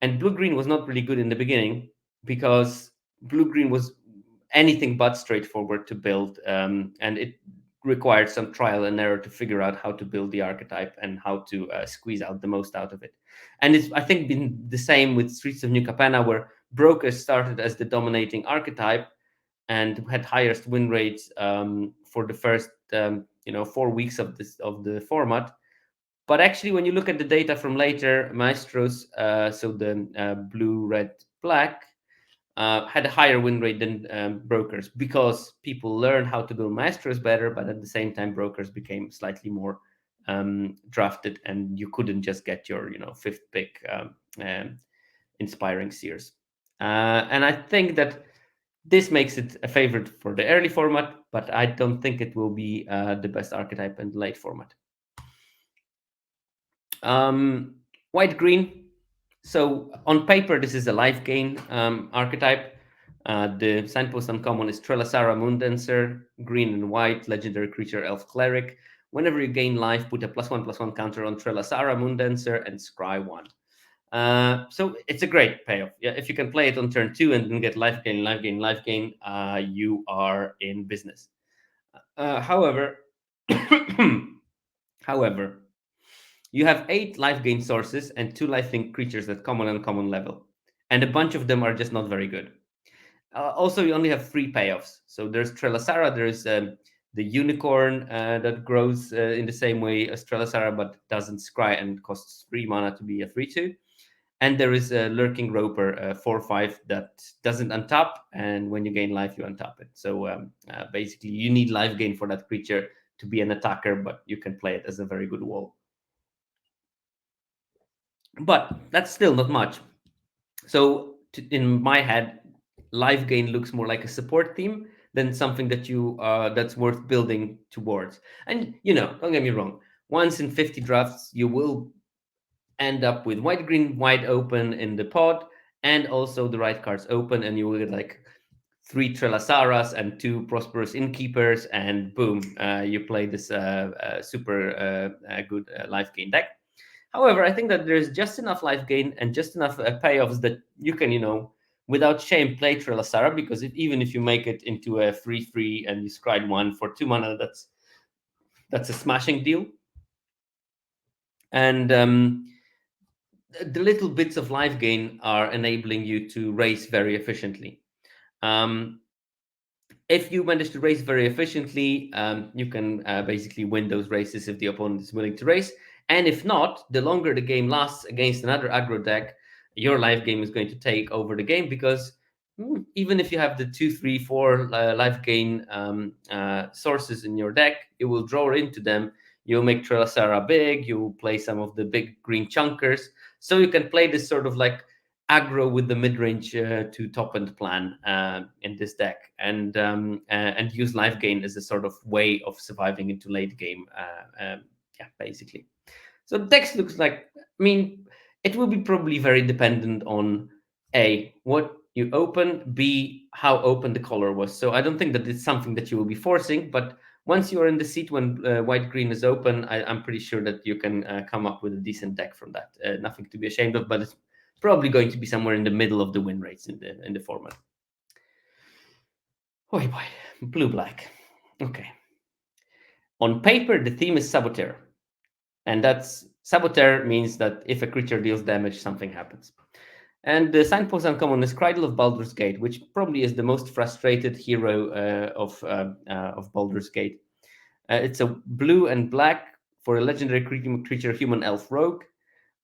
And blue-green was not really good in the beginning because blue-green was anything but straightforward to build. And it required some trial and error to figure out how to build the archetype and how to squeeze out the most out of it. And it's, I think, been the same with Streets of New Capenna, where brokers started as the dominating archetype and had highest win rates for the first 4 weeks of the format. But actually, when you look at the data from later, Maestros, so the blue, red, black, had a higher win rate than brokers, because people learned how to build Maestros better, but at the same time, brokers became slightly more drafted, and you couldn't just get your fifth pick inspiring seers. And I think that this makes it a favorite for the early format, but I don't think it will be the best archetype in the late format. White green. So on paper, this is a life gain archetype. The signpost uncommon is Trelasara Moondancer, green and white, legendary creature, elf cleric. Whenever you gain life, put a +1/+1 counter on Trelasara Moondancer and scry 1. So it's a great payoff. Yeah, if you can play it on turn 2 and then get life gain, life gain, life gain, you are in business. However, however, you have 8 life gain sources and 2 life link creatures at common and uncommon level, and a bunch of them are just not very good. Also, you only have 3 payoffs. So there's Trelasara, there's the unicorn that grows in the same way as Trelasara but doesn't scry and costs 3 mana to be a 3/2. And there is a Lurking Roper, 4/5, that doesn't untap, and when you gain life, you untap it. So basically, you need life gain for that creature to be an attacker, but you can play it as a very good wall. But that's still not much. So in my head, life gain looks more like a support theme than something that you that's worth building towards. And don't get me wrong. Once in 50 drafts, you will end up with white green wide open in the pod, and also the right cards open, and you will get like 3 Trelasaras and 2 Prosperous Innkeepers, and boom, you play this super good life gain deck. However, I think that there's just enough life gain and just enough payoffs that you can, without shame, play Trelasara, because even if you make it into a 3/3 and you scry 1 for 2 mana, that's a smashing deal. And the little bits of life gain are enabling you to race very efficiently. If you manage to race very efficiently, you can basically win those races if the opponent is willing to race. And if not, the longer the game lasts against another aggro deck, your life game is going to take over the game, because even if you have the 2, 3, 4 life gain sources in your deck, you will draw into them. You'll make Trelasara big, you'll play some of the big green chunkers. So you can play this sort of like aggro with the mid-range to top-end plan in this deck, and use life gain as a sort of way of surviving into late game. Yeah, basically. So text looks like, it will be probably very dependent on A, what you open, B, how open the color was. So I don't think that it's something that you will be forcing, but once you are in the seat when white green is open, I'm pretty sure that you can come up with a decent deck from that. Nothing to be ashamed of, but it's probably going to be somewhere in the middle of the win rates in the format. Oh boy, blue black. Okay. On paper, the theme is Saboteur. And that's Saboteur means that if a creature deals damage, something happens. And the signpost uncommon is Cradle of Baldur's Gate, which probably is the most frustrated hero of Baldur's Gate. It's a blue and black for a legendary creature, human elf rogue.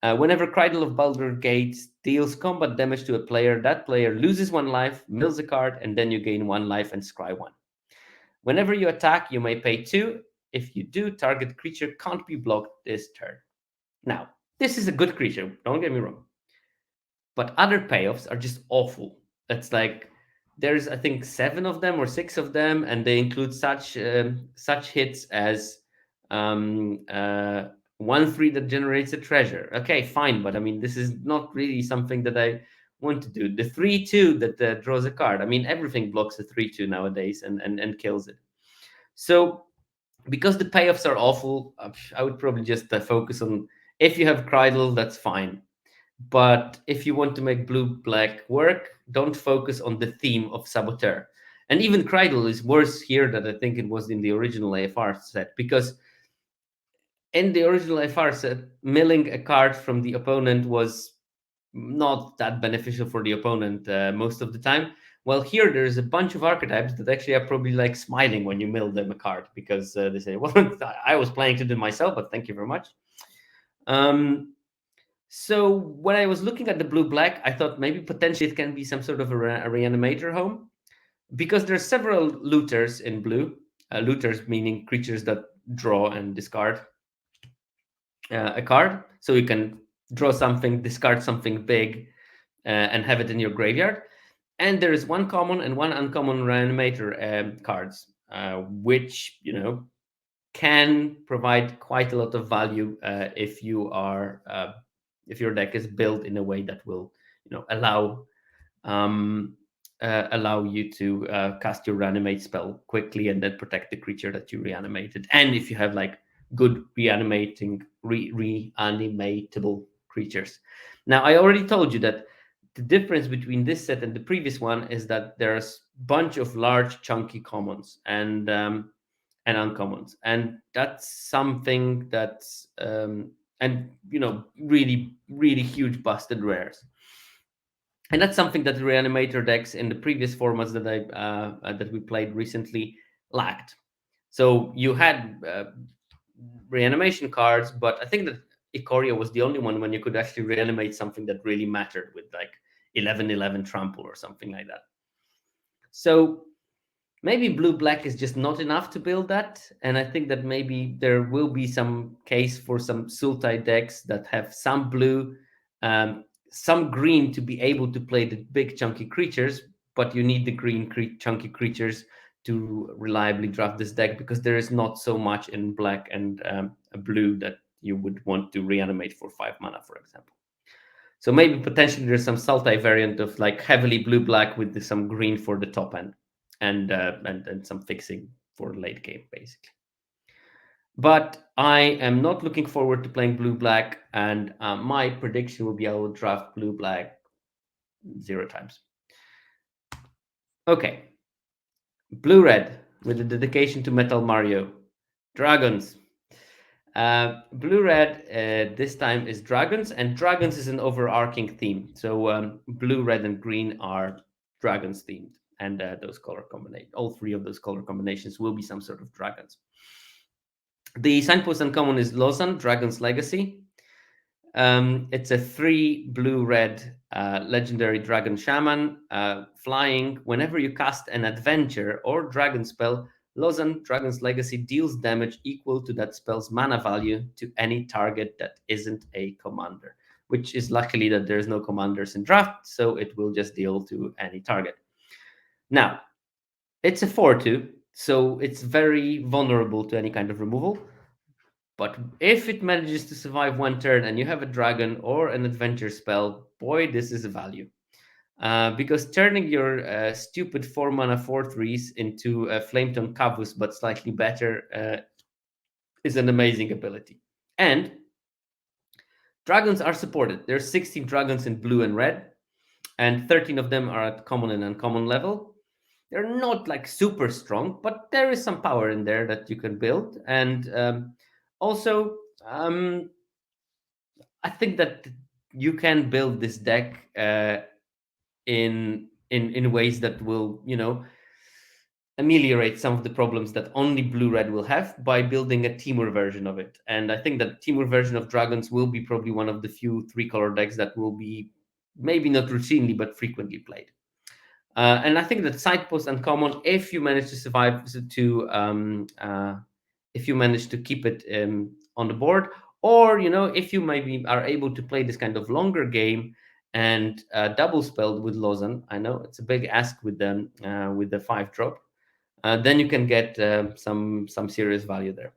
Whenever Cradle of Baldur Gate deals combat damage to a player, that player loses 1 life, mills a card, and then you gain 1 life and scry 1. Whenever you attack, you may pay 2. If you do, target creature can't be blocked this turn. Now, this is a good creature, don't get me wrong. But other payoffs are just awful. It's like there's, I think, 7 of them or 6 of them, and they include such hits as 1/3 that generates a treasure. Okay, fine, but this is not really something that I want to do. The 3/2 that draws a card. Everything blocks a 3/2 nowadays and kills it. So because the payoffs are awful, I would probably just focus on, if you have Cradle, that's fine. But if you want to make blue-black work, don't focus on the theme of Saboteur. And even Cradle is worse here than I think it was in the original AFR set, because in the original AFR set, milling a card from the opponent was not that beneficial for the opponent most of the time. Well, here there's a bunch of archetypes that actually are probably like smiling when you mill them a card, because they say, well, I was planning to do myself, but thank you very much. So when I was looking at the blue-black, I thought maybe potentially it can be some sort of a reanimator home, because there's several looters in blue. Looters meaning creatures that draw and discard a card. So you can draw something, discard something big, and have it in your graveyard. And there is 1 common and 1 uncommon reanimator cards, which can provide quite a lot of value if you are if your deck is built in a way that will allow you to cast your reanimate spell quickly and then protect the creature that you reanimated. And if you have like good reanimatable creatures. Now, I already told you that the difference between this set and the previous one is that there's a bunch of large, chunky commons and uncommons, and that's something that's and really, really huge busted rares. And that's something that the reanimator decks in the previous formats that we played recently lacked. So you had reanimation cards, but I think that Ikoria was the only one when you could actually reanimate something that really mattered with like 11/11 trample or something like that. So maybe blue black is just not enough to build that, and I think that maybe there will be some case for some sultai decks that have some blue, some green to be able to play the big chunky creatures, but you need the green chunky creatures to reliably draft this deck because there is not so much in black and blue that you would want to reanimate for 5 mana, for example. So maybe potentially there's some Sultai variant of like heavily blue black with some green for the top end, and some fixing for late game basically. But I am not looking forward to playing blue black, and my prediction will be I will draft blue black 0 times. Okay, blue red with a dedication to Metal Mario, dragons. Blue red this time is dragons, and dragons is an overarching theme. So blue, red, and green are dragons themed, and those color combination, all three of those color combinations will be some sort of dragons. The signpost uncommon is Lausanne, Dragon's Legacy. It's a 3 blue red legendary dragon shaman, flying. Whenever you cast an adventure or dragon spell, Lausanne, Dragon's Legacy deals damage equal to that spell's mana value to any target that isn't a commander, which is luckily that there's no commanders in draft, so it will just deal to any target. Now, it's a 4/2, so it's very vulnerable to any kind of removal. But if it manages to survive 1 turn and you have a dragon or an adventure spell, boy, this is a value. Because turning your stupid 4 mana 4/3s into a Flametongue Kavus, but slightly better, is an amazing ability. And dragons are supported. There's 16 dragons in blue and red, and 13 of them are at common and uncommon level. They're not like super strong, but there is some power in there that you can build. And also, I think that you can build this deck in ways that will ameliorate some of the problems that only blue red will have by building a Timur version of it. And I think that Timur version of dragons will be probably one of the few 3-color decks that will be maybe not routinely but frequently played. And I think that sidepost uncommon, if you manage to survive if you manage to keep it on the board, or if you maybe are able to play this kind of longer game and double spelled with Lausanne. I know it's a big ask with them with the 5-drop. Then you can get some serious value there.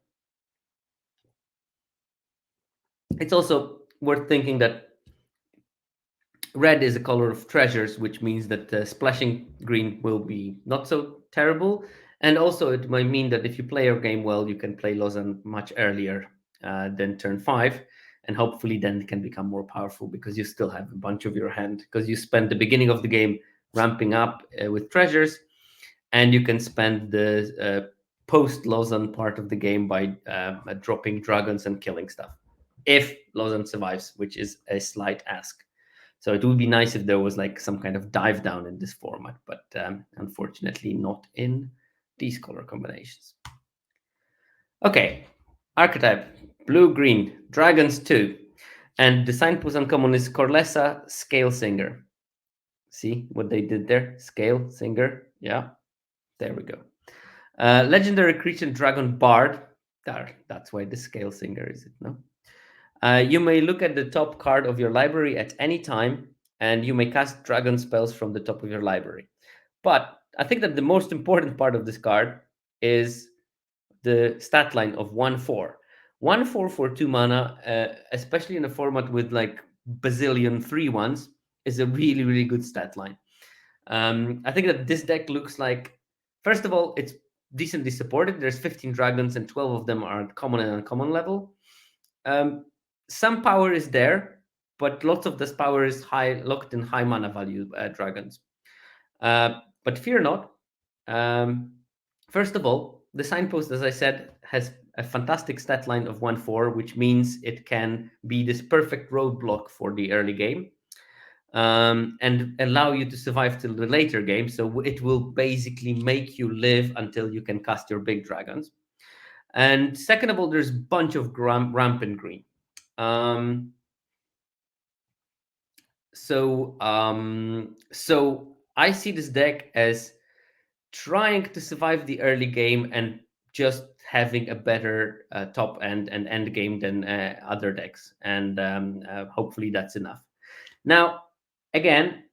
It's also worth thinking that red is a color of treasures, which means that splashing green will be not so terrible. And also it might mean that if you play your game well, you can play Lausanne much earlier than turn 5. And hopefully then it can become more powerful because you still have a bunch of your hand, because you spend the beginning of the game ramping up with treasures, and you can spend the post Lausanne part of the game by dropping dragons and killing stuff. If Lausanne survives, which is a slight ask. So it would be nice if there was like some kind of dive down in this format, but unfortunately not in these color combinations. Okay, archetype, blue-green, dragons 2. And the signpost uncommon is Corlessa, Scale Singer. See what they did there? Scale Singer. Yeah, there we go. Legendary creature, dragon bard. That's why the Scale Singer is it, no? You may look at the top card of your library at any time, and you may cast dragon spells from the top of your library. But I think that the most important part of this card is the stat line of 1/4. 1/4 for 2 mana, especially in a format with like bazillion 3/1s, is a really, really good stat line. I think that this deck looks like, first of all, it's decently supported. There's 15 dragons, and 12 of them are at common and uncommon level. Some power is there, but lots of this power is locked in high mana value dragons. But fear not. Um, First of all, the signpost, as I said, has a fantastic stat line of 1/4, which means it can be this perfect roadblock for the early game, and allow you to survive till the later game. So it will basically make you live until you can cast your big dragons. And second of all, there's a bunch of rampant green. Um, so I see this deck as trying to survive the early game and just having a better top end and end game than other decks, and hopefully that's enough. Now, again,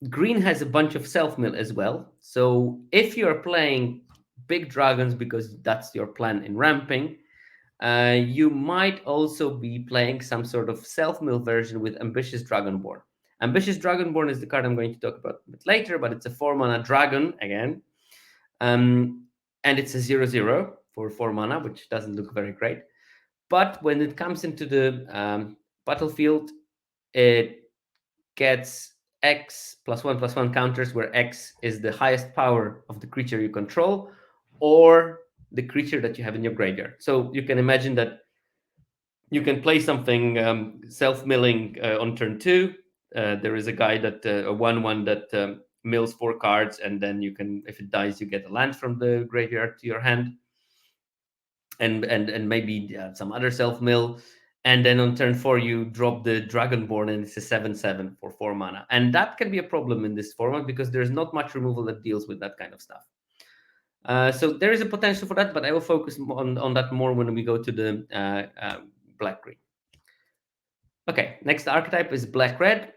green has a bunch of self mill as well. So if you're playing big dragons because that's your plan in ramping, you might also be playing some sort of self mill version with Ambitious Dragonborn. Ambitious Dragonborn is the card I'm going to talk about a bit later, but it's a 4 mana dragon again. Um, and it's a 0/0 for 4 mana, which doesn't look very great. But when it comes into the battlefield, it gets X +1/+1 counters, where X is the highest power of the creature you control or the creature that you have in your graveyard. So you can imagine that you can play something self-milling on turn 2. There is a guy that a 1/1 that mills 4 cards, and then you can, if it dies, you get a land from the graveyard to your hand, and maybe some other self-mill. And then on turn 4, you drop the Dragonborn, and it's a 7/7 for 4 mana. And that can be a problem in this format because there's not much removal that deals with that kind of stuff. So there is a potential for that, but I will focus on that more when we go to the black-green. Okay, next archetype is black-red,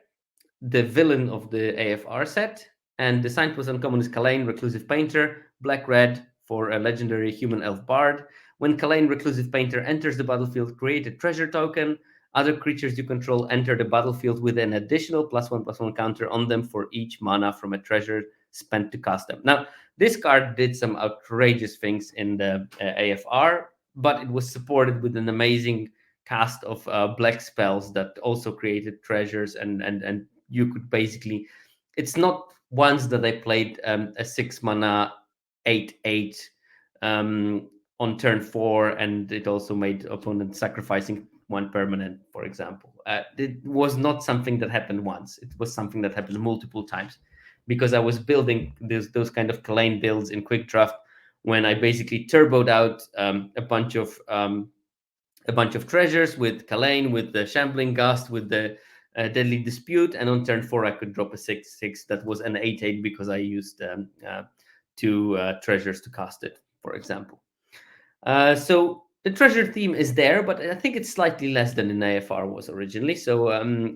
the villain of the AFR set. And the signpost uncommon is Kalain, Reclusive Painter, black-red for a legendary human elf bard. When Kalain, Reclusive Painter enters the battlefield, create a treasure token. Other creatures you control enter the battlefield with an additional +1/+1 counter on them for each mana from a treasure spent to cast them. Now, this card did some outrageous things in the AFR, but it was supported with an amazing cast of black spells that also created treasures, and you could basically, it's not once that I played a 6 mana 8/8 on turn 4, and it also made opponent sacrificing 1 permanent, for example. It was not something that happened once. It was something that happened multiple times, because I was building those kind of Kalain builds in Quick Draft when I basically turboed out a bunch of treasures with Kalain, with the Shambling Gust, with the Deadly Dispute, and on turn 4 I could drop a 6/6 that was an 8/8 because I used 2 treasures to cast it, for example. So the treasure theme is there, but I think it's slightly less than in AFR was originally. So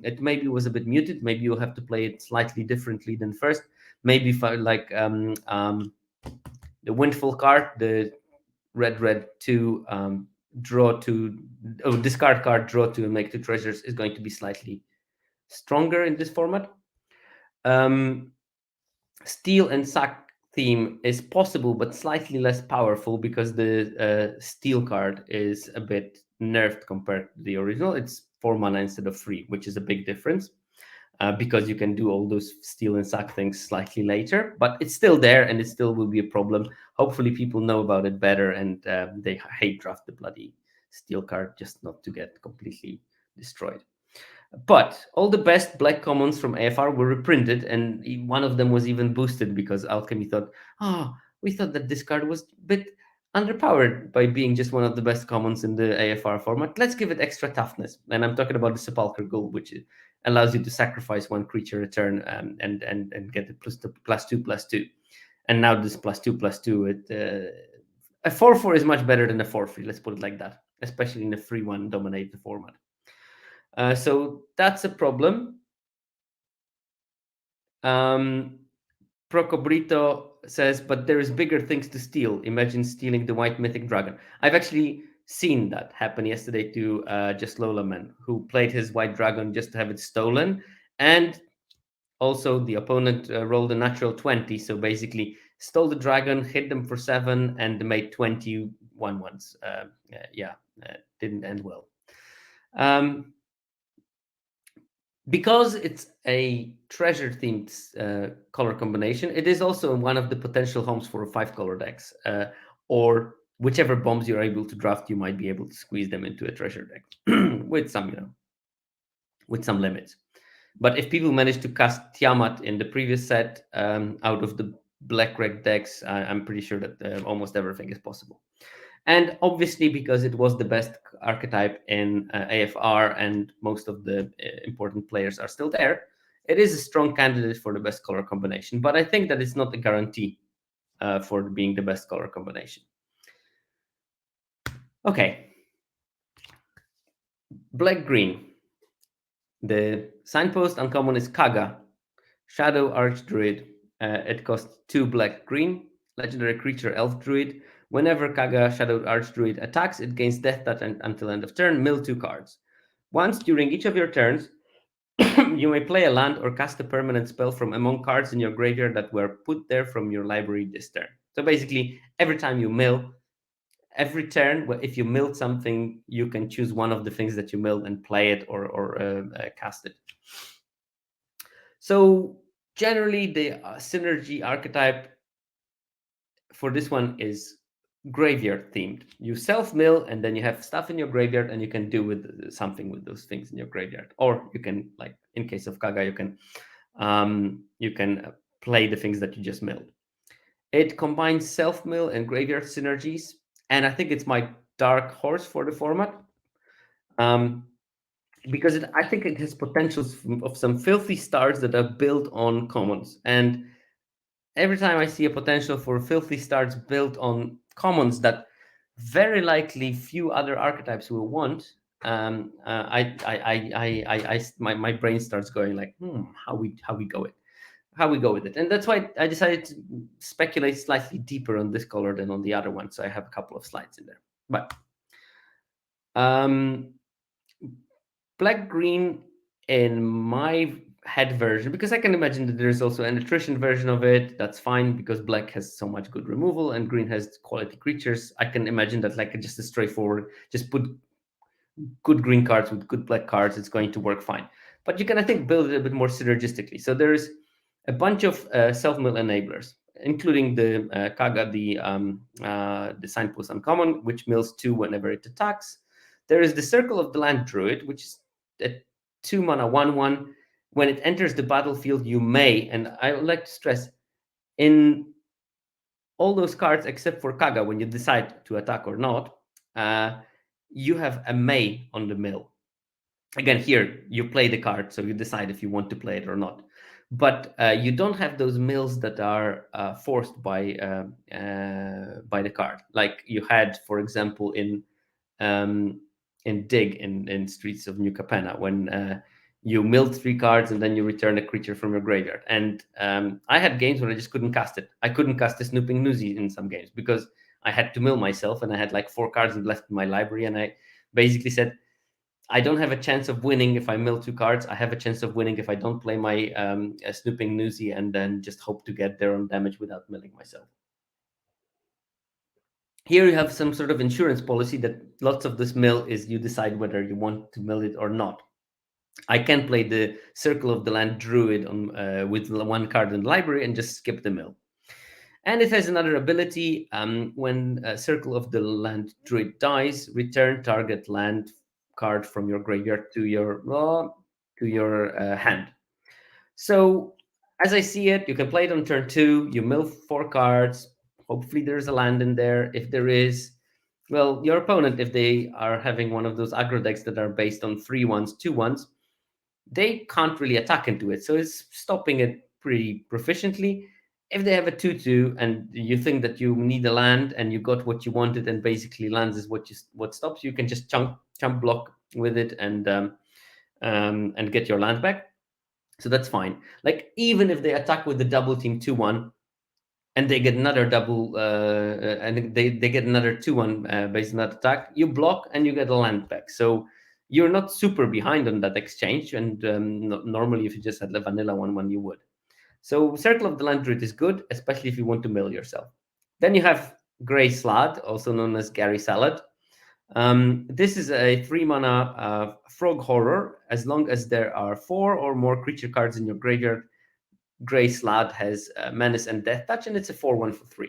it maybe was a bit muted. Maybe you'll have to play it slightly differently than first. Maybe like the Windfall card, the red 2 discard card, draw 2 and make 2 treasures, is going to be slightly stronger in this format. Steal and sack theme is possible, but slightly less powerful because the steal card is a bit nerfed compared to the original. It's 4 mana instead of 3, which is a big difference. Because you can do all those steal and sack things slightly later, but it's still there and it still will be a problem. Hopefully people know about it better, and they hate draft the bloody steal card just not to get completely destroyed. But all the best black commons from AFR were reprinted, and one of them was even boosted because Alchemy thought, we thought that this card was a bit underpowered by being just one of the best commons in the AFR format. Let's give it extra toughness. And I'm talking about the Sepulchre Ghoul, which allows you to sacrifice 1 creature a turn and get it +2/+2. And now this +2/+2, a 4/4 is much better than a 4/3. Let's put it like that, especially in a 3/1 dominated format. So that's a problem. Procobrito says, but there is bigger things to steal. Imagine stealing the white mythic dragon. I've actually seen that happen yesterday to Just Lolaman, who played his white dragon just to have it stolen. And also the opponent rolled a natural 20. So basically stole the dragon, hit them for 7, and made 21 ones. Didn't end well. Because it's a treasure themed color combination, it is also one of the potential homes for 5 color decks, or whichever bombs you're able to draft, you might be able to squeeze them into a treasure deck with some, with some limits. But if people manage to cast Tiamat in the previous set out of the black red decks, I'm pretty sure that almost everything is possible. And obviously, because it was the best archetype in AFR and most of the important players are still there, it is a strong candidate for the best color combination. But I think that it's not a guarantee for being the best color combination. Okay. Black green. The signpost uncommon is Kaga, Shadow Archdruid. It costs 2 black green. Legendary creature Elf Druid. Whenever Kaga Shadow Archdruid attacks, it gains death touch until end of turn. Mill 2 cards. Once during each of your turns, you may play a land or cast a permanent spell from among cards in your graveyard that were put there from your library this turn. So basically, every time you mill, every turn, if you milled something, you can choose one of the things that you milled and play it or cast it. So generally, the synergy archetype for this one is graveyard themed. You self mill and then you have stuff in your graveyard and you can do with something with those things in your graveyard, or you can, like in case of Kaga, you can play the things that you just milled. It combines self mill and graveyard synergies, and I think it's my dark horse for the format. Um, because I think it has potentials of some filthy stars that are built on commons. And every time I see a potential for filthy starts built on commons that very likely few other archetypes will want, my brain starts going like, how we go with it, and that's why I decided to speculate slightly deeper on this color than on the other one. So I have a couple of slides in there, but um, black green in my head version, because I can imagine that there's also an attrition version of it. That's fine because black has so much good removal and green has quality creatures. I can imagine that like just a straightforward, just put good green cards with good black cards, it's going to work fine. But you can, I think, build it a bit more synergistically. So there's a bunch of self-mill enablers, including the Kaga, the signpost uncommon, which mills 2 whenever it attacks. There is the Circle of the Land Druid, which is a 2 mana 1/1. When it enters the battlefield, you may, and I would like to stress, in all those cards except for Kaga, when you decide to attack or not, you have a may on the mill. Again, here you play the card, so you decide if you want to play it or not. But you don't have those mills that are forced by the card, like you had, for example, in Dig in Streets of New Capenna, when you milled 3 cards and then you return a creature from your graveyard. And I had games where I just couldn't cast it. I couldn't cast the Snooping Newsy in some games because I had to mill myself, and I had like 4 cards left in my library, and I basically said, I don't have a chance of winning if I mill 2 cards. I have a chance of winning if I don't play my Snooping Newsy and then just hope to get their own damage without milling myself. Here you have some sort of insurance policy that lots of this mill is you decide whether you want to mill it or not. I can play the Circle of the Land Druid with 1 card in the library and just skip the mill. And it has another ability. When Circle of the Land Druid dies, return target land card from your graveyard to your hand. So as I see it, you can play it on turn 2. You mill 4 cards. Hopefully there's a land in there. If there is, well, your opponent, if they are having one of those aggro decks that are based on 3/1s, 2/1s, they can't really attack into it. So it's stopping it pretty proficiently. If they have a 2/2 and you think that you need a land and you got what you wanted, and basically lands is what stops you, can just chump block with it and get your land back. So that's fine. Like even if they attack with the double team 2/1 and they get another double and they get another 2/1 based on that attack, you block and you get a land back. So you're not super behind on that exchange. And normally, if you just had the vanilla 1/1, you would. So Circle of the Land Druid is good, especially if you want to mill yourself. Then you have Grey Slad, also known as Gary Salad. This is a 3 mana frog horror. As long as there are 4 or more creature cards in your graveyard, Grey Slad has Menace and Death Touch, and it's a 4/1 for 3.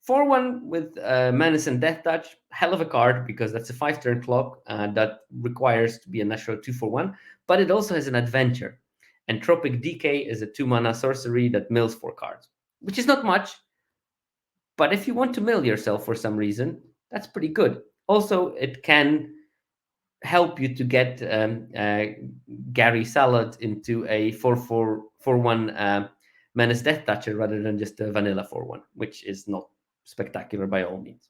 4/1 with Menace and Death Touch, hell of a card because that's a 5-turn clock that requires to be a natural 2/1, but it also has an adventure. Entropic Decay is a 2 mana sorcery that mills 4 cards, which is not much, but if you want to mill yourself for some reason, that's pretty good. Also, it can help you to get Gary Salad into a 4/4/4/1 Menace Death Toucher rather than just a vanilla 4/1, which is not spectacular by all means.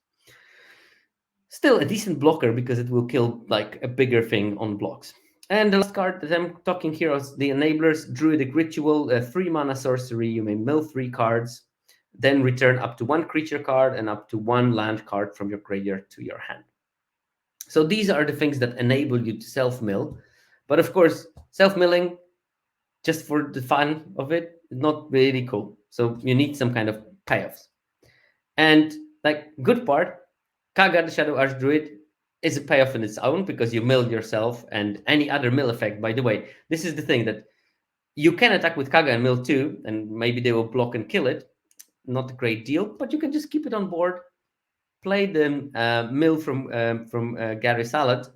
Still a decent blocker because it will kill like a bigger thing on blocks. And the last card that I'm talking here is the Enablers, Druidic Ritual, a 3 mana sorcery. You may mill 3 cards, then return up to 1 creature card and up to 1 land card from your graveyard to your hand. So these are the things that enable you to self-mill. But of course, self-milling, just for the fun of it, is not really cool. So you need some kind of payoffs. And like good part, Kaga the Shadow Archdruid is a payoff in its own because you mill yourself and any other mill effect. By the way, this is the thing that you can attack with Kaga and mill too, and maybe they will block and kill it. Not a great deal, but you can just keep it on board, play the mill from Gary Salad,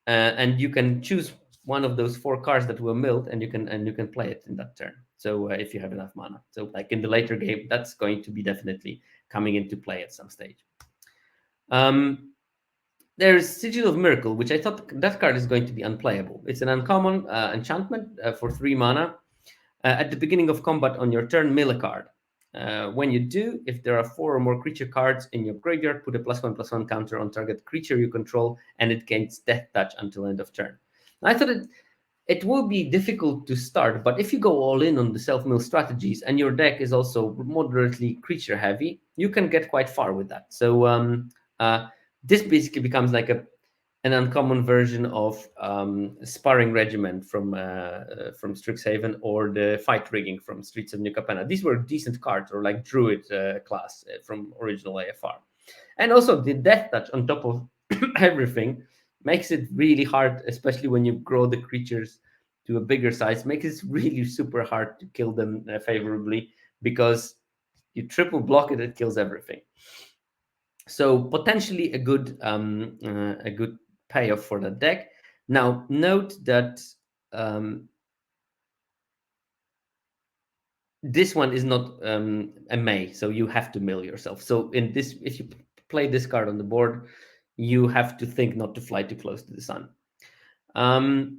and you can choose one of those 4 cards that were milled, and you can play it in that turn. So if you have enough mana, so like in the later game, that's going to be definitely coming into play at some stage. There's Sigil of Miracle, which I thought that card is going to be unplayable. It's an uncommon enchantment for 3 mana. At the beginning of combat on your turn, mill a card. When you do, if there are 4 or more creature cards in your graveyard, put a +1/+1 counter on target creature you control, and it gains Death Touch until end of turn. I thought it will be difficult to start, but if you go all in on the self-mill strategies and your deck is also moderately creature heavy, you can get quite far with that. So this basically becomes like an uncommon version of Sparring Regiment from Strixhaven or the Fight Rigging from Streets of New Capenna. These were decent cards, or like Druid class from original AFR. And also the Death Touch on top of everything makes it really hard, especially when you grow the creatures to a bigger size, makes it really super hard to kill them favorably because you triple block it, it kills everything. So potentially a good payoff for the deck. Now note that this one is not a May, so you have to mill yourself. So in this, if you play this card on the board, you have to think not to fly too close to the sun. Then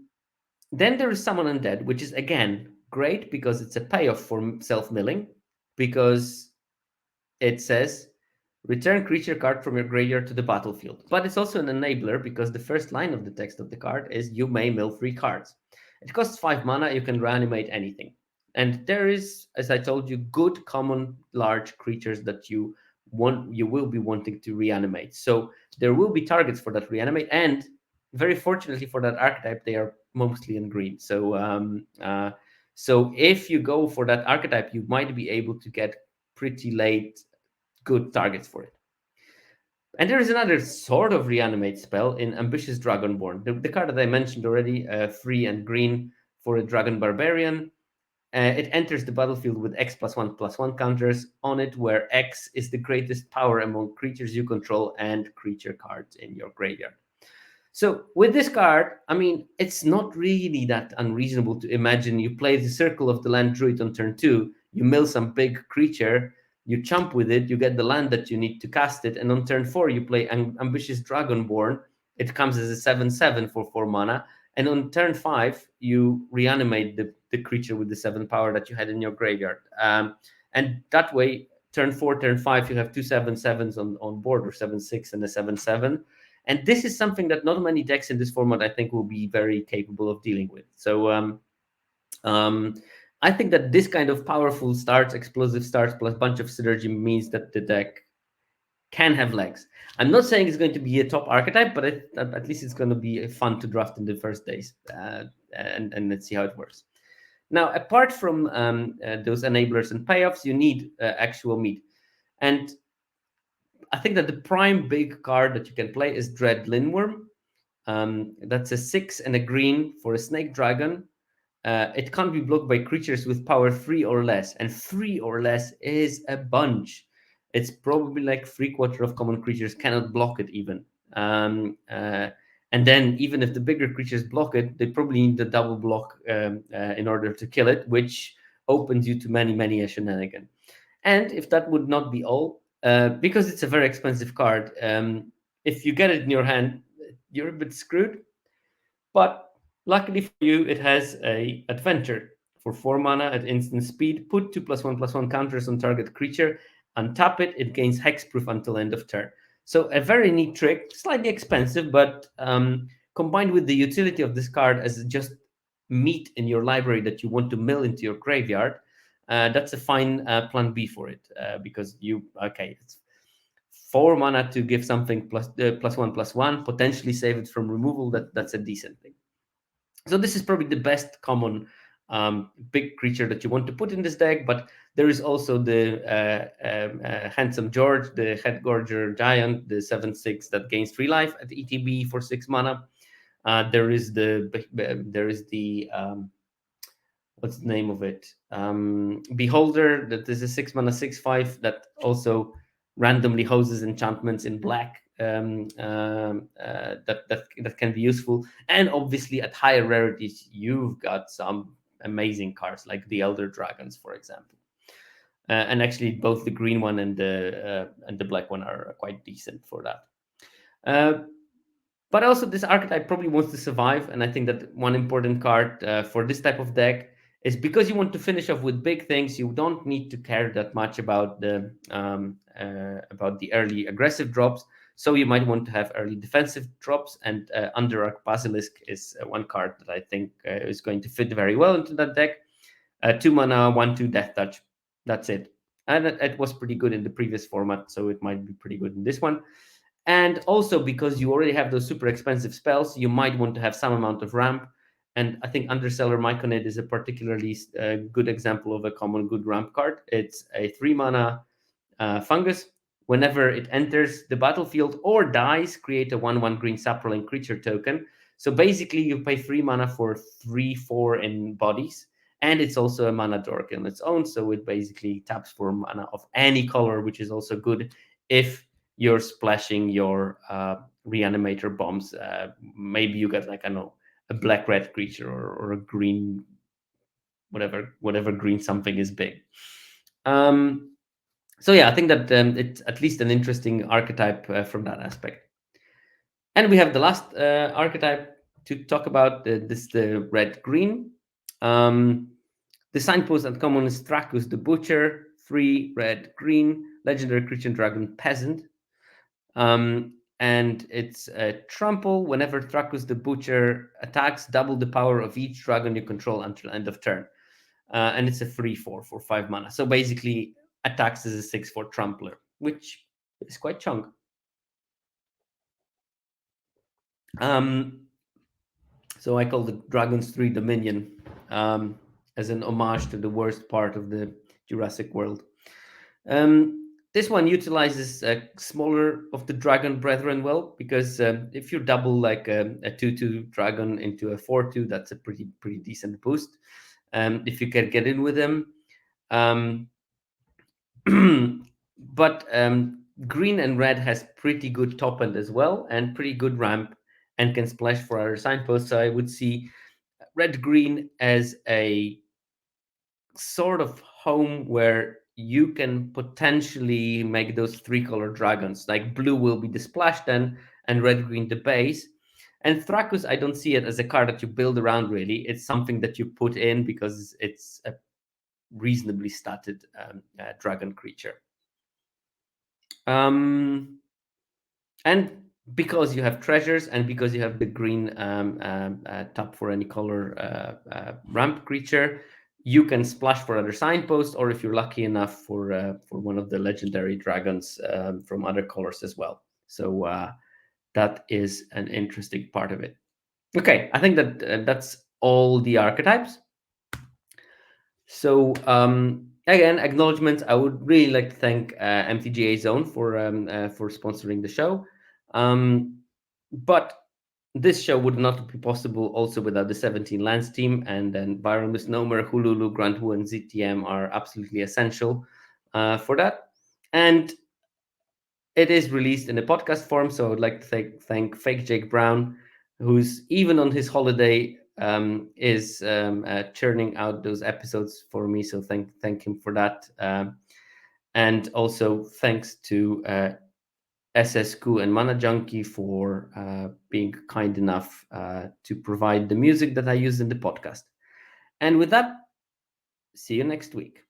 there is Summon Undead, which is again great because it's a payoff for self-milling, because it says return creature card from your graveyard to the battlefield. But it's also an enabler because the first line of the text of the card is you may mill 3 cards. It costs 5 mana, you can reanimate anything. And there is, as I told you, good common large creatures that you will be wanting to reanimate. So there will be targets for that reanimate, and very fortunately for that archetype, they are mostly in green. So if you go for that archetype, you might be able to get pretty late good targets for it. And there is another sort of reanimate spell in Ambitious Dragonborn, the card that I mentioned already, 3 and green for a Dragon Barbarian. It enters the battlefield with X+1/+1 counters on it, where X is the greatest power among creatures you control and creature cards in your graveyard. So with this card, I mean, it's not really that unreasonable to imagine you play the Circle of the Land Druid on turn 2, you mill some big creature, you chump with it, you get the land that you need to cast it, and on turn 4 you play Ambitious Dragonborn. It comes as a 7/7 for 4 mana, and on turn 5 you reanimate the creature with the 7 power that you had in your graveyard. And that way, turn 4, turn 5, you have 2 7/7s on board, or 7/6 and a 7/7. And this is something that not many decks in this format, I think, will be very capable of dealing with. So I think that this kind of powerful starts, explosive starts, plus a bunch of synergy means that the deck can have legs. I'm not saying it's going to be a top archetype, but at least it's going to be fun to draft in the first days. And let's see how it works. Now, apart from those enablers and payoffs, you need actual meat. And I think that the prime big card that you can play is Dread Linworm. That's a 6 and a green for a snake dragon. It can't be blocked by creatures with power 3 or less, and 3 or less is a bunch. It's probably like three-quarter of common creatures cannot block it even. And then even if the bigger creatures block it, they probably need the double block in order to kill it, which opens you to many a shenanigan. And if that would not be all, because it's a very expensive card, if you get it in your hand, you're a bit screwed. But luckily for you, it has a adventure. For 4 mana at instant speed, put 2+1/+1 counters on target creature, untap it, it gains hexproof until end of turn. So a very neat trick, slightly expensive, but combined with the utility of this card as just meat in your library that you want to mill into your graveyard, that's a fine plan B for it, because it's 4 mana to give something +1/+1, potentially save it from removal. That's a decent thing. So this is probably the best common big creature that you want to put in this deck, but there is also the Handsome George, the Headgorger Giant, the 7/6 that gains 3 life at ETB for 6 mana. There is the what's the name of it? Beholder, that is a 6 mana 6/5 that also randomly hoses enchantments in black, that can be useful. And obviously, at higher rarities, you've got some amazing cards like the Elder Dragons, for example. And actually, both the green one and the black one are quite decent for that. Uh, but also, this archetype probably wants to survive, and I think that one important card for this type of deck is because you want to finish off with big things. You don't need to care that much about the early aggressive drops. So you might want to have early defensive drops, and Underarch Basilisk is one card that I think is going to fit very well into that deck. 2 mana, 1/2 Death Touch. That's it. And it was pretty good in the previous format, so it might be pretty good in this one. And also because you already have those super expensive spells, you might want to have some amount of ramp. And I think Underseller Myconid is a particularly good example of a common good ramp card. It's a 3 mana fungus. Whenever it enters the battlefield or dies, create a 1/1 green sapling creature token. So basically, you pay 3 mana for 3/4 in bodies. And it's also a mana dork on its own. So it basically taps for mana of any color, which is also good if you're splashing your reanimator bombs. Maybe you get, like, I don't know, a black red creature, or a green, whatever green something is big. So yeah, I think that it's at least an interesting archetype from that aspect. And we have the last archetype to talk about. The red green. The signpost uncommon is Thracus the Butcher, 3 red green, legendary creature dragon peasant. And it's a trample. Whenever Thracus the Butcher attacks, double the power of each dragon you control until end of turn. And it's a 3/4 for 5 mana. So basically, attacks as a 6/4 trampler, which is quite chunk. So I call the Dragons 3 Dominion, as an homage to the worst part of the Jurassic world. This one utilizes a smaller of the dragon brethren well, because if you double like a 2/2 dragon into a 4/2, that's a pretty decent boost. If you can get in with them. But green and red has pretty good top end as well, and pretty good ramp, and can splash for other signposts. So I would see red green as a sort of home where you can potentially make those 3-color dragons. Like blue will be the splash then, and red green the base. And Thracus, I don't see it as a card that you build around really. It's something that you put in because it's a reasonably statted dragon creature. And because you have treasures, and because you have the green tap for any color ramp creature, you can splash for other signposts, or if you're lucky enough, for one of the legendary dragons from other colors as well. So that is an interesting part of it. Okay, I think that that's all the archetypes. So Again, acknowledgements. I would really like to thank MTGA Zone for sponsoring the show. Um, but this show would not be possible also without the 17 Lands team, and then Viral Misnomer, Hululu, Grant Wu, and ZTM are absolutely essential for that. And it is released in a podcast form, so I would like to thank Fake Jake Brown, who's even on his holiday is churning out those episodes for me. So thank him for that. And also thanks to SSQ and Mana Junkie for being kind enough to provide the music that I use in the podcast. And with that, see you next week.